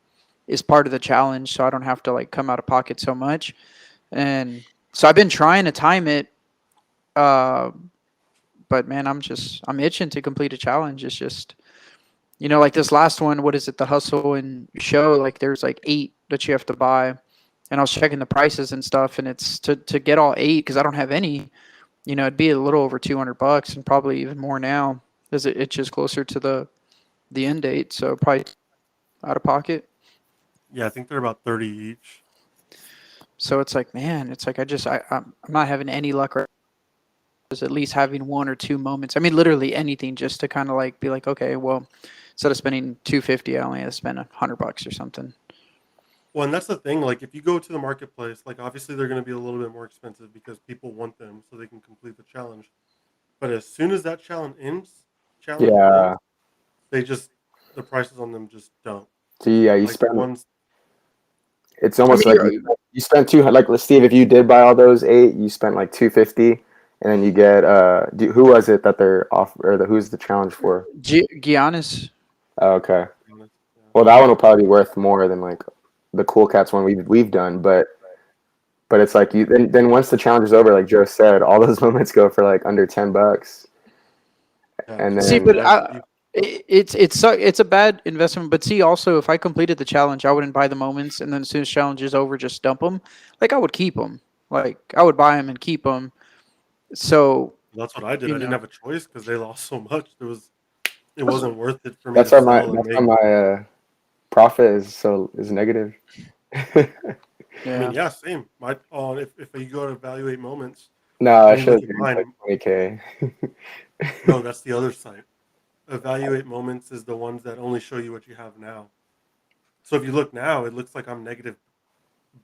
is part of the challenge, so I don't have to like come out of pocket so much. And so I've been trying to time it, uh, but man, I'm itching to complete a challenge. It's just like this last one. What is it? The hustle and show. Like there's like 8 that you have to buy, and I was checking the prices and stuff, and it's to get all 8 because I don't have any. It'd be a little over $200 and probably even more now as it itches closer to the end date. So probably out of pocket. Yeah, I think they're about 30 each. So it's like, man, it's like I'm not having any luck right now. Just at least having 1 or 2 moments. I mean, literally anything just to kind of like be like, okay, well, instead of spending 250, I only have to spend $100 or something. Well, and that's the thing. Like, if you go to the marketplace, like obviously they're going to be a little bit more expensive because people want them so they can complete the challenge. But as soon as that challenge Yeah. ends, they just the prices on them just dump. So yeah, you Like the spend ones It's almost I mean, like you spent 200. Like Steve, if you did buy all those 8, you spent like 250, and then you get who was it that they're off or who's the challenge for? Giannis. Oh, okay. Yeah. Well, that one will probably be worth more than like the Cool Cats one we've done, but it's like you then once the challenge is over, like Joe said, all those moments go for like under $10, and then See, but it's a bad investment. But see, also, if I completed the challenge, I wouldn't buy the moments, and then as soon as challenge is over, just dump them. Like I would keep them. Like I would buy them and keep them. So that's what I did. you I didn't know. have a choice because they lost so much. It wasn't worth it for me that's to why sell and that's make. why my profit is negative. I mean, yeah, same. My if you go to evaluate moments, No, I I mean, should look have at been like mine. 20K. No, that's the other site. Evaluate moments is the ones that only show you what you have now. So if you look now, it looks like I'm negative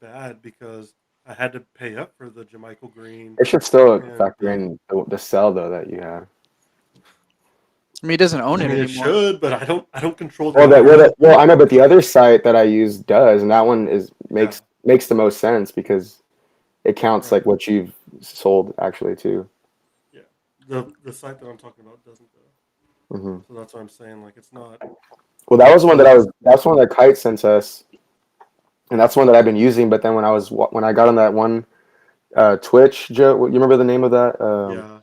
bad because I had to pay up for the Jermichael Green. It should still And, factor in the sell though that you have. I mean, he doesn't own I it mean, it anymore. should, but I don't control the Well, I know, but the other site that I use does, and that one makes the most sense because it counts like what you've sold actually too. Yeah, the site that I'm talking about doesn't though. Mm-hmm. So that's what I'm saying. Like, it's not. Well, that's one that Kite sent us, and that's one that I've been using. But then when I got on that one Twitch, Joe, you remember the name of that? Yeah.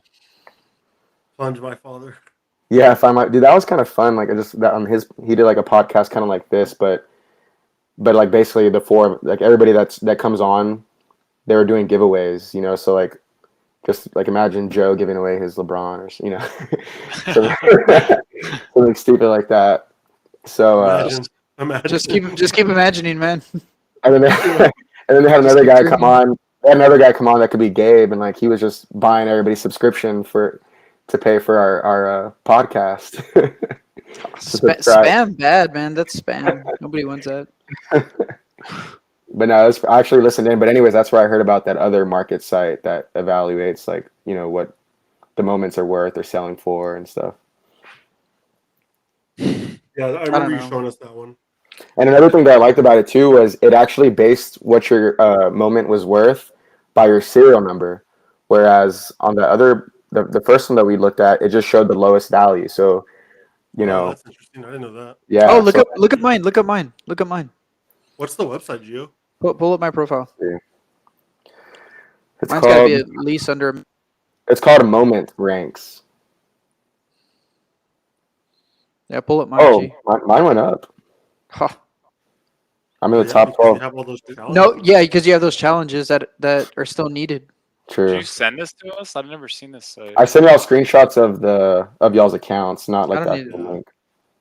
Plunge my father. Yeah, if I might, dude, that was kind of fun. Like, I just that on he did like a podcast kind of like this, but like basically like everybody that comes on, they were doing giveaways, you know. So like, just like imagine Joe giving away his LeBron or something stupid like that. So Imagine. Just keep imagining, man. and then they had another guy come on. They had another guy come on that could be Gabe, and like he was just buying everybody's subscription to pay for our podcast. Spam bad, man. That's spam. Nobody wants that. But no, I actually listened in. But anyways, that's where I heard about that other market site that evaluates like, you know, what the moments are worth or selling for and stuff. Yeah, I remember you showing us that one. And another thing that I liked about it too was it actually based what your moment was worth by your serial number, whereas on the first one that we looked at, it just showed the lowest value. So, you know, that's interesting. I didn't know that. Yeah. Oh, look at mine. Look at mine. What's the website, Gio? Pull up my profile. It's Mine's got to be at least under. It's called a Moment Ranks. Yeah, pull up mine. Mine went up. Huh. I'm in the top 12. You have all those No, yeah, because you have those challenges that are still needed. True. Did you send this to us? I've never seen this site. I send y'all screenshots of y'all's accounts, not like that link.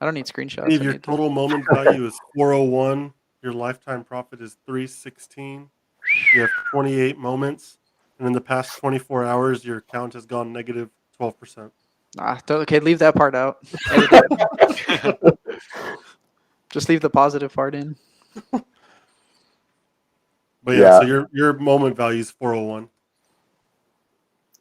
I don't need screenshots. Steve, your total moment value is 401. Your lifetime profit is 316. You have 28 moments, and in the past 24 hours, your account has gone negative 12%. Okay, leave that part out. Just leave the positive part in. But yeah, so your moment value is 401.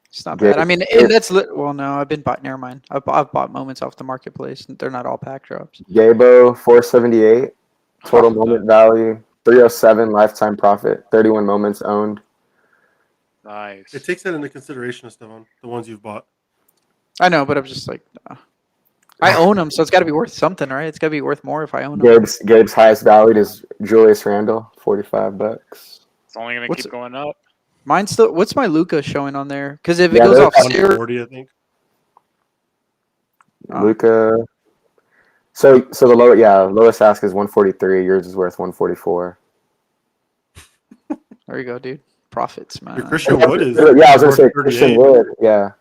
It's not bad. I mean, and that's well, no, I've been bought. Never mind. I've bought moments off the marketplace, and they're not all pack drops. Gabo 478 total moment value, 307 lifetime profit, 31 moments owned. Nice. It takes that into consideration, Esteban, the ones you've bought. I know, but I'm just like, I own them, so it's got to be worth something, right? It's got to be worth more if I own them. Gabe's highest valued is Julius Randle, $45. It's only gonna keep going up. Mine's still. What's my Luca showing on there? Because if it goes off 140, I think. Luca. So the lowest ask is 143. Yours is worth 144. There you go, dude. Profits, man. Your Christian Wood is. Yeah, I was gonna say Christian Wood. Yeah.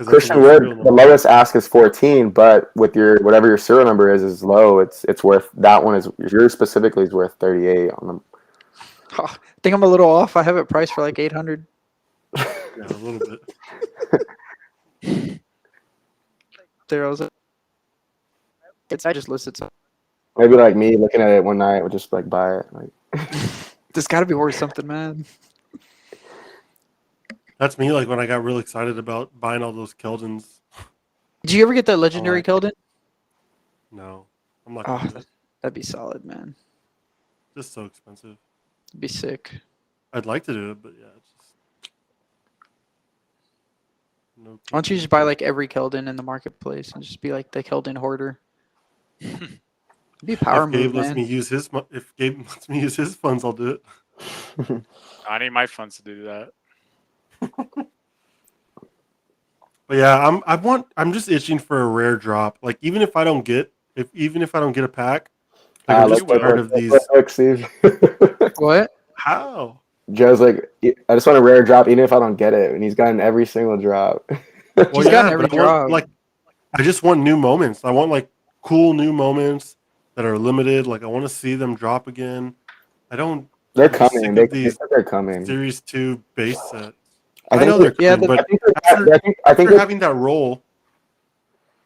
Christian Wood, the lowest ask is 14, but with whatever your serial number is low. It's worth, that one is yours specifically is worth 38 on them. I think I'm a little off. I have it priced for like 800. Yeah, a little bit. There I was. I just listed some. Maybe like me looking at it one night, would just like buy it. Like, This got to be worth something, man. That's me. Like when I got real excited about buying all those Keldons. Did you ever get that legendary Keldon? No, I'm not. Oh, that'd be solid, man. Just so expensive. It'd be sick. I'd like to do it, but yeah, it's just no. Why don't you just buy like every Keldon in the marketplace and just be like the Keldon hoarder? It'd be a power If Gabe move, lets man. me use his, if Gabe lets me use his funds, I'll do it. I need my funds to do that. But yeah, I'm just itching for a rare drop. Like even if I don't get a pack, like I'm just tired of these. Look, Steve. What? How? Joe's like, I just want a rare drop, even if I don't get it, and he's gotten every single drop. Well, He's gotten every but I want, drop. like I just want new moments. I want like cool new moments that are limited. Like I want to see them drop again. I don't. They're I'm just coming. sick They of these said they're coming. Series 2 base sets. I I think know they're yeah, coming, the- but I think after having that roll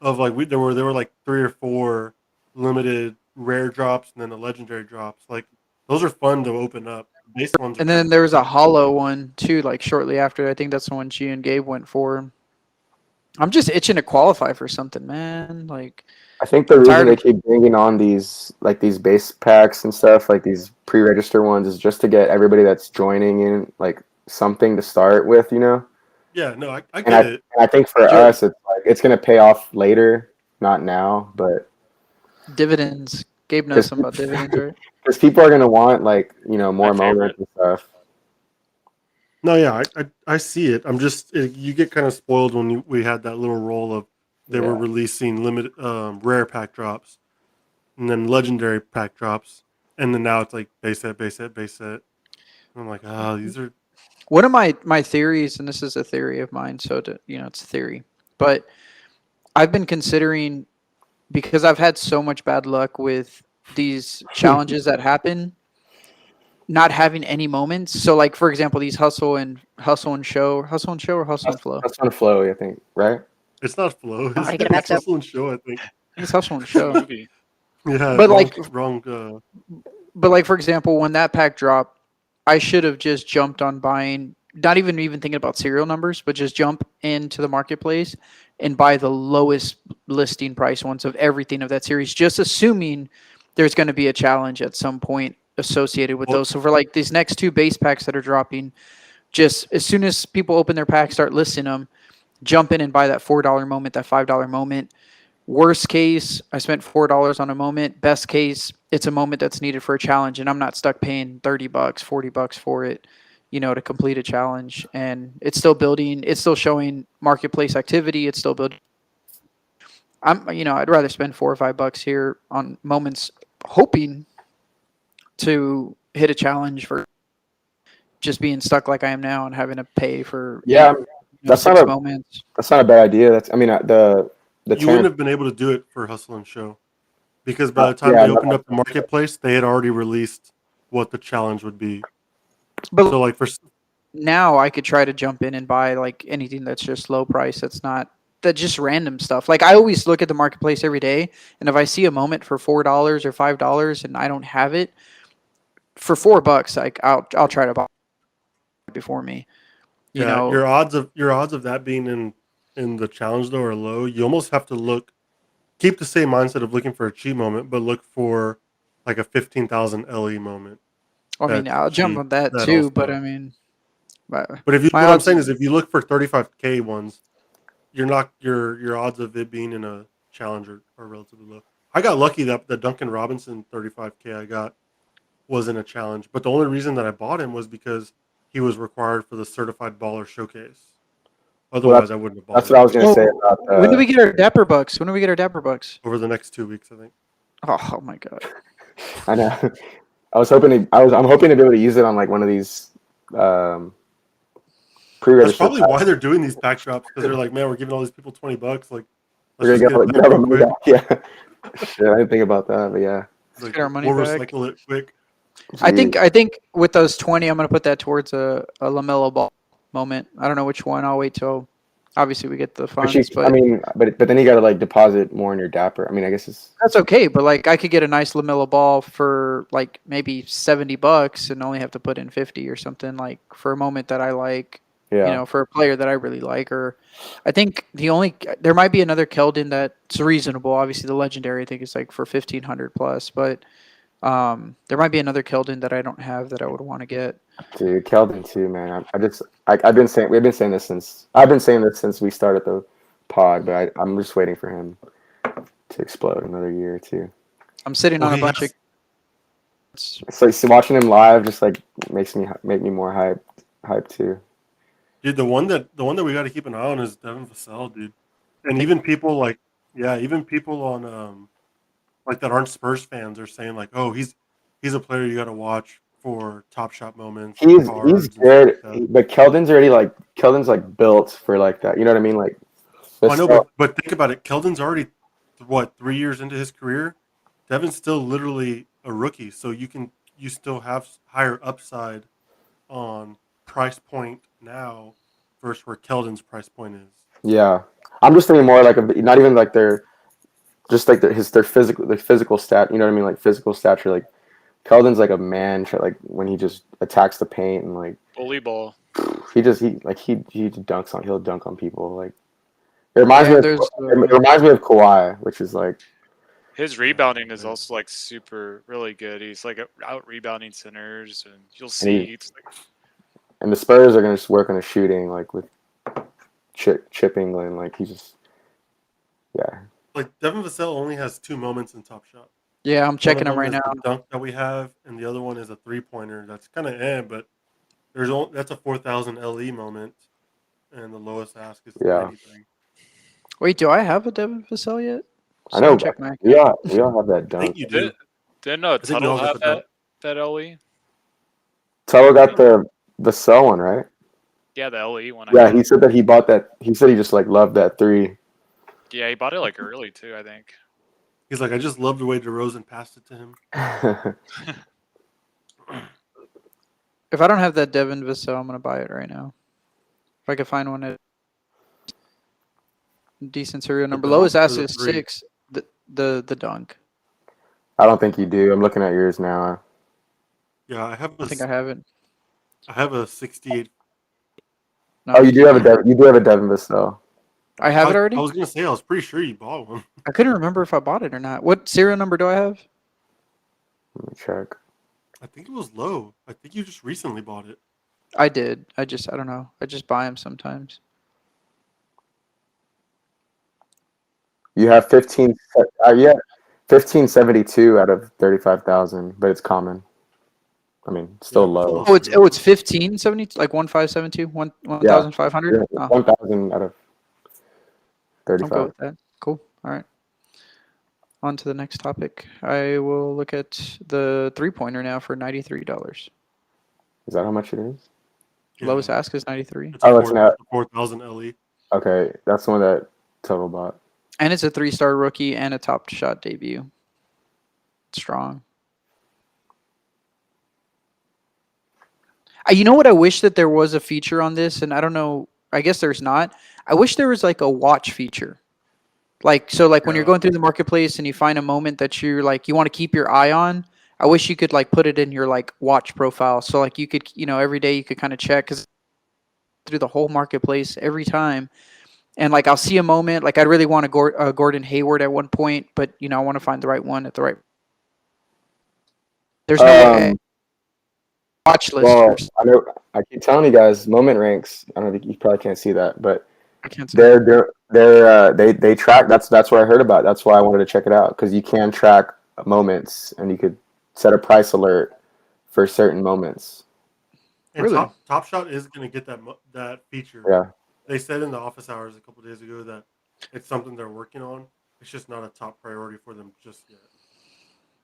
of like there were like 3 or 4 limited rare drops and then the legendary drops. Like those are fun to open up. Base ones. And then there was a hollow one too, like shortly after. I think that's the one G and Gabe went for. I'm just itching to qualify for something, man. Like, I think the reason Tired they of- keep bringing on these base packs and stuff, like these pre-register ones, is just to get everybody that's joining in like something to start with, you know. Yeah, no, I And get it. I think for Joe- us, it's like it's gonna pay off later, not now, but dividends. Gabe knows something about dividends, right? because people are gonna want like more My moments and stuff. No, yeah, I see it. I'm just you get kind of spoiled when we had that little roll of they were Yeah. releasing limited rare pack drops, and then legendary pack drops, and then now it's like base set, base set, base set. And I'm like, these are One of my theories, and this is a theory of mine, so it's a theory, but I've been considering, because I've had so much bad luck with these challenges that happen, not having any moments. So, like for example, these hustle and show, or hustle and flow. That's on flow, I think, right? it's not flow. I get it back It's hustle and show. I think. It's hustle and The show. movie. Yeah, But, wrong. But like for example, when that pack dropped, I should have just jumped on buying, not even thinking about serial numbers, but just jump into the marketplace and buy the lowest listing price ones of everything of that series, just assuming there's going to be a challenge at some point associated with Well- those. So for like these next 2 base packs that are dropping, just as soon as people open their packs, start listing them, jump in and buy that $4 moment, that $5 moment. Worst case, I spent $4 on a moment. Best case, it's a moment that's needed for a challenge, and I'm not stuck paying $30, $40 for it, to complete a challenge. And it's still building. It's still showing marketplace activity. It's still building. I'd rather spend $4 or $5 here on moments, hoping to hit a challenge for just being stuck like I am now and having to pay for Yeah, that's 6 not a- moments. That's not a bad idea. That's the You chance. wouldn't have been able to do it for hustle and show because by the time Yeah, they opened up the marketplace, they had already released what the challenge would be. But So like for now I could try to jump in and buy like anything that's just low price. That's just random stuff. Like I always look at the marketplace every day, and if I see a moment for $4 or $5 and I don't have it for $4, like I'll try to buy it before me. your odds of that being in the challenge though are low. You almost have to keep the same mindset of looking for a cheap moment, but look for like a 15,000 LE moment. I mean, that's I'll jump cheap, on that that too, also. but I mean, But if My what I'm odds- saying is if you look for 35K ones, your odds of it being in a challenge are relatively low. I got lucky that the Duncan Robinson 35K I got was in a challenge, but the only reason that I bought him was because he was required for the certified baller showcase. Otherwise, I wouldn't have bought That's him. what I was gonna Oh, say about. when do we get our Dapper Bucks? When do we get our Dapper Bucks? Over the next 2 weeks, I think. Oh my god! I know. I'm hoping to be able to use it on like one of these That's pre-registered. probably why they're doing these pack drops because they're like, man, we're giving all these people $20. Like, We're let's gonna just get get it our back money real quick. back. Yeah. Shit, I didn't think about that, but yeah. Like, get our money we'll back. recycle it quick. I think with those 20, I'm gonna put that towards a LaMelo Ball moment. I don't know which one. I'll wait till obviously we get the funds, but but then you gotta like deposit more in your Dapper. I mean, I guess it's that's okay. But like I could get a nice LaMelo Ball for like maybe $70 and only have to put in 50 or something, like for a moment that I like. yeah. For a player that I really like. Or I think there might be another Keldon that's reasonable. Obviously, the legendary I think is like for 1,500 plus, but There might be another Keldon that I don't have that I would want to get. Dude, Keldon too, man. I've been saying I've been saying this since we started the pod, but I'm just waiting for him to explode another year or two. I'm sitting Well, on a he bunch has- of. It's like watching him live just like make me more hyped too. Dude, the one that we got to keep an eye on is Devin Vassell, dude. And even people even people on like that aren't Spurs fans are saying like, oh, he's a player you got to watch for top shot moments. He's cards and stuff good, like that. but Keldon's like built for like that. You know what I mean? Like, Well, I know, Vassell- but think about it. Keldon's already 3 years into his career. Devin's still literally a rookie, so you still have higher upside on price point now versus where Keldon's price point is. yeah, I'm just thinking more like not even like their just like their physical stat. You know what I mean? Like physical stature. Like Keldon's like a man. Like when he just attacks the paint and like Bully ball. he dunks on he'll dunk on people. Like it reminds Yeah, me there's, it reminds me of Kawhi, which is like His rebounding is also like super really good. He's like out rebounding centers, and you'll see. It's like, and the Spurs are gonna just work on the shooting like with Chip England. Like he just yeah. Like Devin Vassell only has 2 moments in Top Shot. Yeah, I'm checking One of them right is now. the dunk that we have, and the other one is a 3-pointer. That's kind of but that's a 4,000 LE moment, and the lowest ask is Yeah. 93. Wait, do I have a Devin Vassell yet? I know. Check my We all have that I think dunk. you do. didn't think we Tuttle all got have the dunk. that LE? Tuttle got the cell one, right? Yeah, the LE one. Yeah, he said that he bought that. He said he just like loved that 3. Yeah, he bought it like early too, I think. He's like, I just love the way DeRozan passed it to him. If I don't have that Devin Vassell, I'm gonna buy it right now. If I can find one at decent serial number. dunk Lowest or ask the is 3? 6. The dunk. I don't think you do. I'm looking at yours now. Yeah, I have I think I have it. a 68. No, Oh, you do have a Devin Vassell. I have it already. I was gonna say I was pretty sure you bought one. I couldn't remember if I bought it or not. What serial number do I have? Let me check. I think it was low. I think you just recently bought it. I did. I don't know. I just buy them sometimes. You have 15. Yeah, 1572 out of 35,000, but it's common. I mean, still Yeah, low. Oh, it's 1570, like 1572, 1500. Yeah, Oh, 1,000 out of I'll go 35. with that. Cool. All right. On to the next topic. I will look at the 3-pointer now for $93. Is that how much it is? Yeah. Lowest ask is 93, It's a Oh, it's not. 4,000 LE. Okay, that's the one that Tuttle bought. and it's a 3-star rookie and a top shot debut. Strong. You know what? I wish that there was a feature on this, and I don't know. I guess there's not. I wish there was like a watch feature. Like when you're Yeah. going through the marketplace and you find a moment that you're like you want to keep your eye on. I wish you could like put it in your like watch profile, so like you could every day you could kind of check because through the whole marketplace every time, and like I'll see a moment like I really want a Gordon Hayward at one point, but I want to find the right one at the right. There's no watch list. Well, I know. I keep telling you guys, moment ranks. I don't think you probably can't see that, but I can't say. they track. That's what I heard about. That's why I wanted to check it out because you can track moments and you could set a price alert for certain moments. And Really? Top Shot is going to get that feature. Yeah. They said in the office hours a couple days ago that it's something they're working on. It's just not a top priority for them just yet.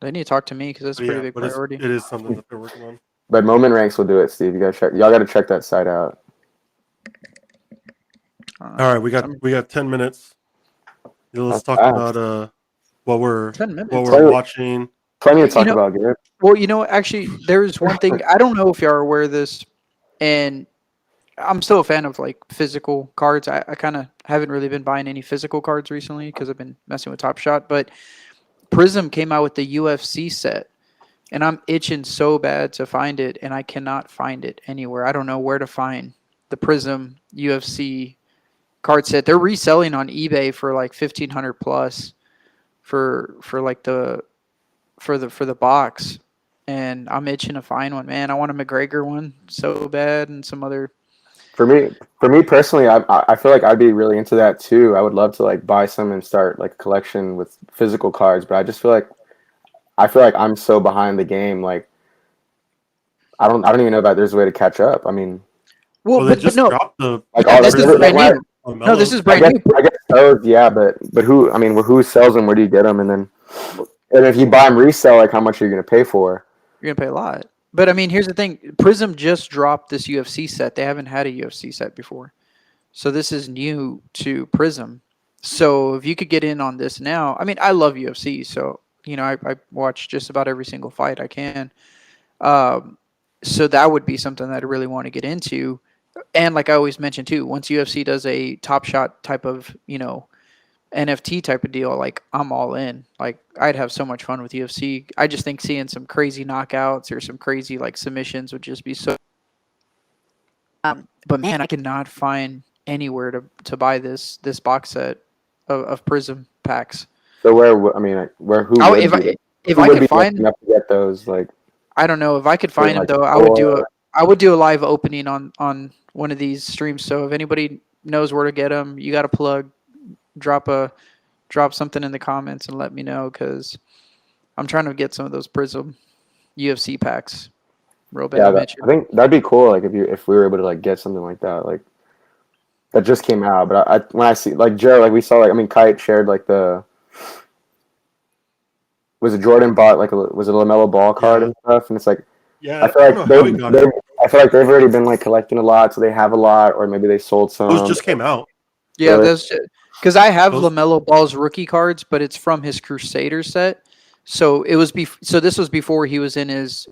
They need to talk to me because that's a pretty big priority. It is something that they're working on. But moment ranks will do it, Steve. Y'all got to check that site out. All right, we got 10 minutes. Let's That's talk fast. about what we're 10 minutes. watching. Plenty to talk about, Garrett. Well, actually, there's one thing I don't know if y'all are aware of this, and I'm still a fan of like physical cards. I kind of haven't really been buying any physical cards recently because I've been messing with Top Shot. But Prism came out with the UFC set, and I'm itching so bad to find it, and I cannot find it anywhere. I don't know where to find the Prism UFC card set. They're reselling on eBay for like $1,500 plus for like the for the box, and I'm itching to find one. Man, I want a McGregor one so bad, and some other. For me personally, I feel like I'd be really into that too. I would love to like buy some and start like a collection with physical cards, but I feel like I'm so behind the game. Like I don't even know if there's a way to catch up. I mean, Well, Well, they but just no, dropped the like yeah, all this the is prison brand like, new. on No, this Mellow. is I brand guess new. I guess those, yeah, but who? I mean, who sells them? Where do you get them? And if you buy them resell, like how much are you gonna pay for? You're gonna pay a lot. But I mean, here's the thing: Prism just dropped this UFC set. They haven't had a UFC set before, so this is new to Prism. So if you could get in on this now, I mean, I love UFC, so I watch just about every single fight I can. Um, so that would be something that I really want to get into. And like I always mention too, once UFC does a Top Shot type of NFT type of deal, like I'm all in. Like I'd have so much fun with UFC. I just think seeing some crazy knockouts or some crazy like submissions would just be so. But man, I cannot find anywhere to buy this box set of Prism packs. So where? I mean, like, who I, would if be? I if Who I would could be lucky find, enough to get those? Like, I don't know if I could find them like though. I would do a live opening on one of these streams. So if anybody knows where to get them, you got a plug. Drop something in the comments and let me know because I'm trying to get some of those Prism UFC packs real bad. yeah, Mitch. I think that'd be cool. Like if we were able to like get something like that, like that just came out. But when I see like Joe, like we saw like I mean Kite shared like was it Jordan bought like was it a LaMelo Ball card Yeah. and stuff, and it's like Yeah, I feel I like don't know how he got it. I feel like they've already been like collecting a lot, so they have a lot, or maybe they sold some. Those just came out. Yeah, Really? that's because I have Those- LaMelo Ball's rookie cards, but it's from his Crusader set. So it was so this was before he was in his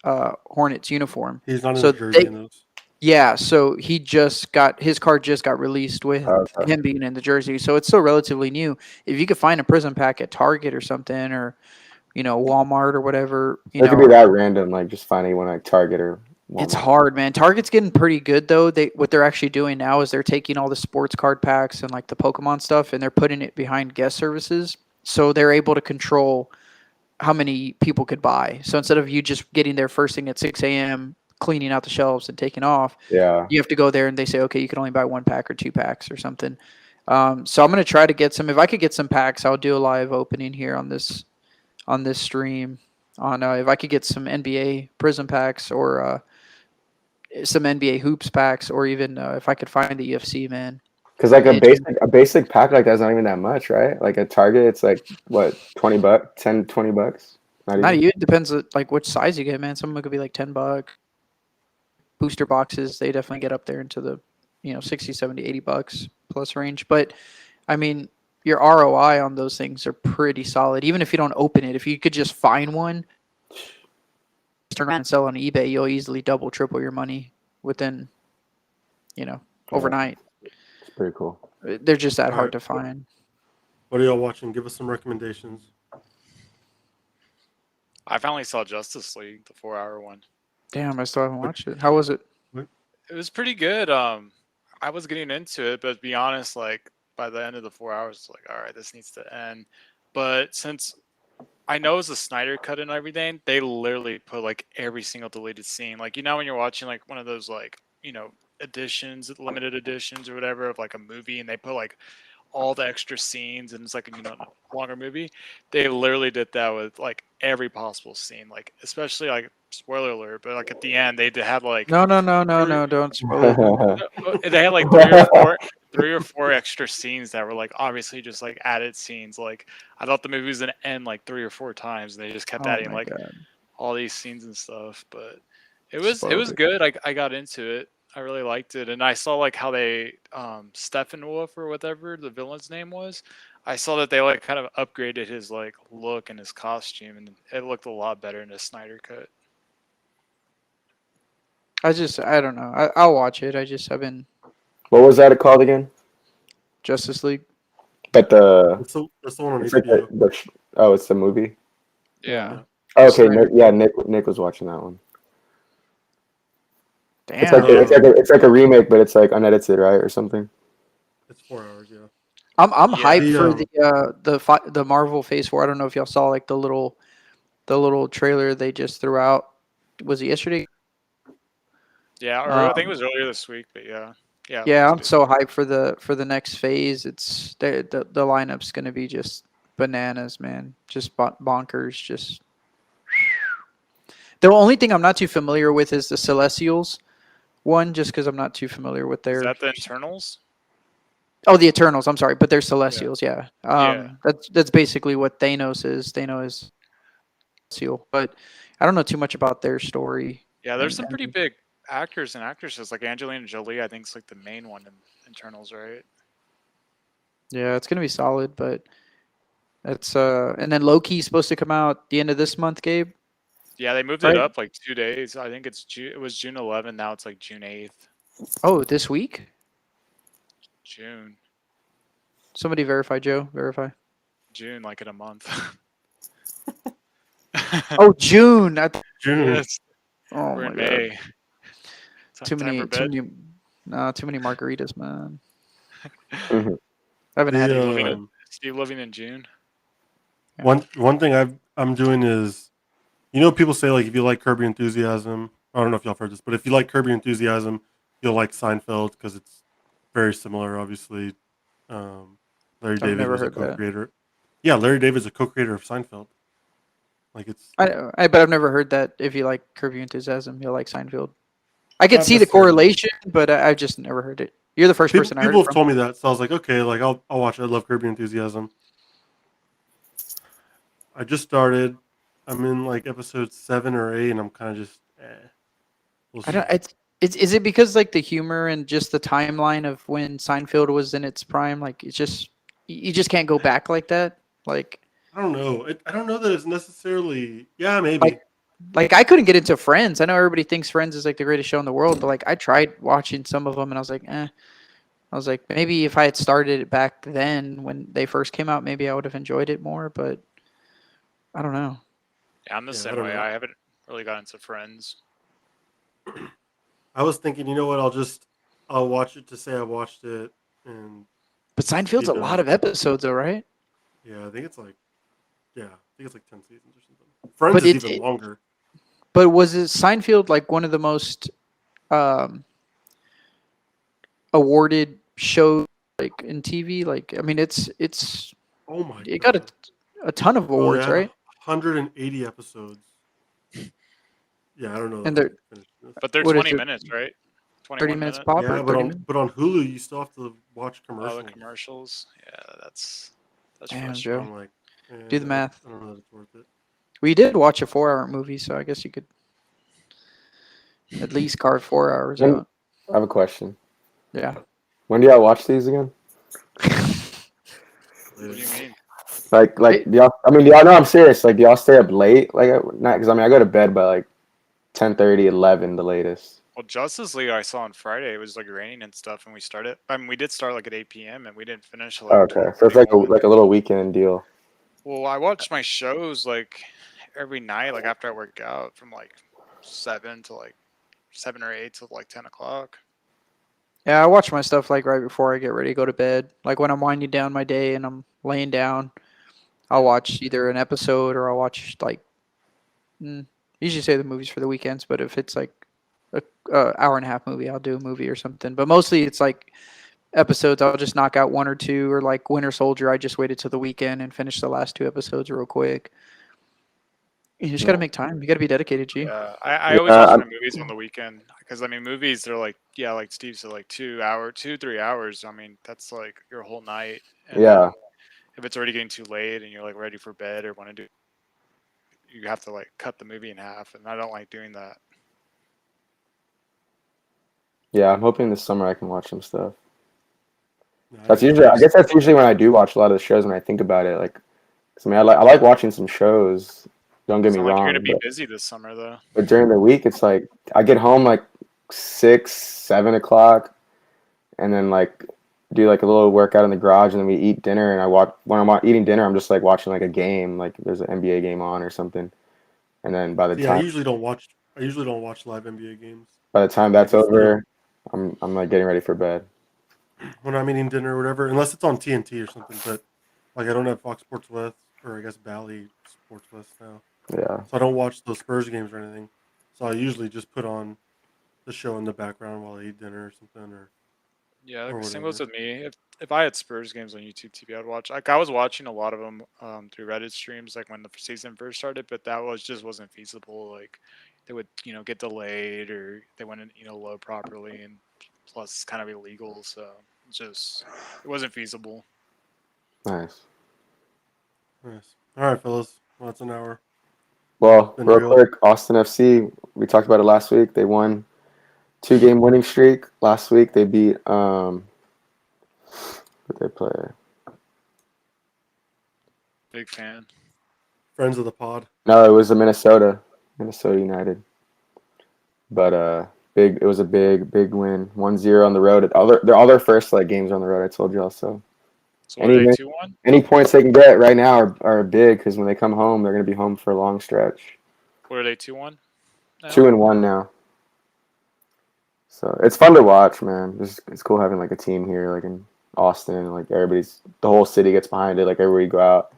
Hornets uniform. He's not in So the jersey they- in those. Yeah, so his card just got released with Okay. him being in the jersey. So it's still relatively new. If you could find a Prism pack at Target or something, or Walmart or whatever, It could be that random, like just finding one at Target or Walmart. it's hard, man. Target's getting pretty good though. What they're actually doing now is they're taking all the sports card packs and like the Pokemon stuff, and they're putting it behind guest services, so they're able to control how many people could buy. So instead of you just getting there first thing at 6 a.m., cleaning out the shelves and taking off, Yeah. you have to go there and they say, okay, you can only buy 1 pack or 2 packs or something. So I'm gonna try to get some. If I could get some packs, I'll do a live opening here on this stream. If I could get some NBA Prism packs or some NBA hoops packs, or even if I could find the UFC, man. Because like a basic pack like that's not even that much, right? Like at Target, it's like what, $20, $10, $20. Not even. It depends like which size you get, man. Some of them could be like $10. Booster boxes, they definitely get up there into the 60, 70, $80 plus range. But I mean, your ROI on those things are pretty solid. Even if you don't open it, if you could just find one, turn around and sell on eBay, you'll easily double, triple your money within, overnight. It's pretty cool. They're just that hard Alright. to find. What are y'all watching? Give us some recommendations. I finally saw Justice League, the 4-hour one. Damn, I still haven't watched it. How was it? It was pretty good. I was getting into it, but to be honest, like by the end of the 4 hours, it's like, all right, this needs to end. But since I know it's a Snyder cut and everything, they literally put like every single deleted scene. Like when you're watching like one of those like editions, limited editions or whatever of like a movie, and they put like all the extra scenes and it's like a longer movie. They literally did that with like every possible scene, like especially like spoiler alert, but like at the end they did have like No, don't spoil it. they had like three or four extra scenes that were like obviously just like added scenes. Like I thought the movie was gonna end like 3 or 4 times, and they just kept Oh adding my like God. all these scenes and stuff. But it was Spoiled it. good. I got into it. I really liked it, and I saw like how they Steppenwolf or whatever the villain's name was. I saw that they like kind of upgraded his like look and his costume, and it looked a lot better in the Snyder cut. I don't know. I'll watch it. I've been What was that called again? Justice League. But That's the one on it's like HBO. it's the movie. Yeah. Oh, okay, Snyder. Nick was watching that one. Damn. It's like a remake, but it's like unedited, right, or something. It's 4 hours, yeah. I'm Yeah. hyped for the Marvel Phase 4. I don't know if y'all saw like the little the little trailer they just threw out. Was it yesterday? Yeah, or I think it Um, was earlier this week, but yeah, yeah, I'm 2 days. so hyped for the next phase. It's the lineup's gonna be just bananas, man. Just bonkers. Just the only thing I'm not too familiar with is the Celestials one, just because I'm not too familiar with Is their. that the internals? Oh, the Eternals. I'm sorry, but they're Yeah. Celestials. Yeah. Yeah. That's basically what Thanos is. Thanos is Celestial, but I don't know too much about their story. Yeah, there's And, some pretty and big actors and actresses like Angelina Jolie. I think is like the main one in internals, right? yeah, it's gonna be solid. But it's and then Loki's supposed to come out the end of this month, Gabe. Yeah, they moved it Right? up like 2 days. I think it was June 11th. Now it's like June 8th. Oh, this week. June. Somebody verify, Joe. Verify. June, like in a month. Oh, June. June. Yes, Oh we're my in god. May. Too Time many, for too bed. many, too many margaritas, man. Mhm. I haven't had The, any. Living But in, Steve living in June. one thing I'm doing is, people say like if you like Curb Your Enthusiasm, I don't know if y'all have heard this, but if you like Curb Your Enthusiasm, you'll like Seinfeld because it's very similar. Obviously, Larry I've David never was a heard that. co-creator. Yeah, Larry David's a co-creator of Seinfeld. Like it's But I've never heard that. If you like Curb Your Enthusiasm, you'll like Seinfeld. I could not see the necessarily. correlation, but I've just never heard it. You're the first People, person I heard people it have from. told me that, so I was like, okay, like I'll watch it. I love Curb Your Enthusiasm. I just started. I'm in like episode 7 or 8, and I'm kind of just. We'll I see. don't. It's is it because like the humor and just the timeline of when Seinfeld was in its prime? Like it's just you just can't go back like that. Like I don't know. I don't know that it's necessarily. Yeah, maybe. like like I couldn't get into Friends. I know everybody thinks Friends is like the greatest show in the world, but like I tried watching some of them and I was like, eh. I was like, maybe if I had started it back then when they first came out, maybe I would have enjoyed it more. But I don't know. Yeah, I'm the Yeah, I same don't way. know. I haven't really got into Friends. I was thinking, you know what? I'll watch it to say I watched it, and But Seinfeld's be a lot done. of episodes, though, right? Yeah, I think it's like 10 seasons or something. Friends But is even longer. but was it Seinfeld like one of the most um, awarded shows like in TV? Like, I mean, it's Oh my it got god! a ton of Oh, they awards, had right? 180 episodes. Yeah, I don't know that And I'm they're gonna finish this. But they're what is 20 it? minutes, right? 30 21 minutes minutes. pop or Yeah, but 30 on minutes? Hulu you still have to watch Oh, commercials. the commercials. Yeah, that's Damn, So Joe. frustrating. I'm like, Do the math. I don't know that it's worth it. We did watch a 4-hour movie, so I guess you could at least carve 4 hours When, out. I have a question. Yeah. When do y'all watch these again? What do you mean? Like do y'all? I mean, do y'all know I'm serious? Like, do y'all stay up late? Like, not because I mean, I go to bed by like 10:30, 11, the latest. Well, Justice League I saw on Friday. It was like raining and stuff, and we started. I mean, we did start like at 8 p.m. and we didn't finish till like Okay, so it's like 12:21. a little weekend deal. Well, I watch my shows like every night, like after I work out, from like 7 or 8 till like 10 o'clock. Yeah, I watch my stuff like right before I get ready to go to bed. Like when I'm winding down my day and I'm laying down, I'll watch either an episode or I'll watch like usually say the movies for the weekends. But if it's like a hour and a half movie, I'll do a movie or something. But mostly it's like episodes. I'll just knock out one or two, or like Winter Soldier. I just waited till the weekend and finished the last 2 episodes real quick. You just got to make time. You got to be dedicated, G. Yeah, I always watch Yeah, my movies on the weekend because I mean, movies they're like like Steve said, like 3 hours. I mean, that's like your whole night. And yeah. then if it's already getting too late and you're like ready for bed or want to do, you have to like cut the movie in half, and I don't like doing that. Yeah, I'm hoping this summer I can watch some stuff. No, That's usually, I guess that's usually when I do watch a lot of the shows when I think about it. Like, 'cause, I mean, I like watching some shows. Don't get It's me not like you're wrong, gonna be busy this summer though. but during the week, it's like I get home like 6, 7 o'clock, and then like do like a little workout in the garage, and then we eat dinner. And I watch when I'm eating dinner, I'm just like watching like a game, like there's an NBA game on or something. And then by the Yeah, I time usually don't watch. I usually don't watch live NBA games. that's Like, over, I'm like getting ready for bed. when I'm eating dinner or whatever, unless it's on TNT or something. But like I don't have Fox Sports West or I guess Bally Sports West now. Yeah. So I don't watch those Spurs games or anything. So I usually just put on the show in the background while I eat dinner or something, or Yeah, or like, same goes whatever. with me. If I had Spurs games on YouTube TV, I'd watch. Like I was watching a lot of them through Reddit streams, like when the season first started. But that was just wasn't feasible. Like they would, get delayed or they wouldn't, load properly, and plus it's kind of illegal. So it wasn't feasible. Nice. Nice. All right, fellas. Well, that's an hour. Well, Been real real. quick, Austin FC. We talked about it last week. They won 2-game winning streak. Last week they beat who they play? Big fan. Friends of the pod. No, it was a Minnesota United. But it was a big win. 1-0 on the road. All their first games on the road. I told y'all so. So what are they 2-1? Any points they can get right now are big because when they come home, they're going to be home for a long stretch. What are they 2-1? 2-1 now. So it's fun to watch, man. It's cool having a team here, in Austin. The whole city gets behind it. Everywhere you go out,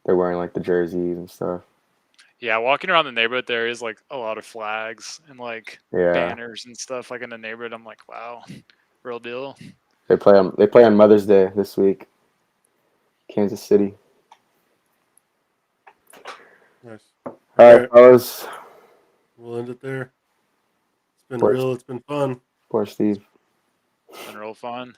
they're wearing the jerseys and stuff. Yeah, walking around the neighborhood there is a lot of flags and Yeah, banners and stuff in the neighborhood. I'm like, wow, real deal. they play on Mother's Day this week. Kansas City. Nice. All right, fellas. We'll end it there. It's been Poor- real. It's been fun. Poor Steve. Been real fun.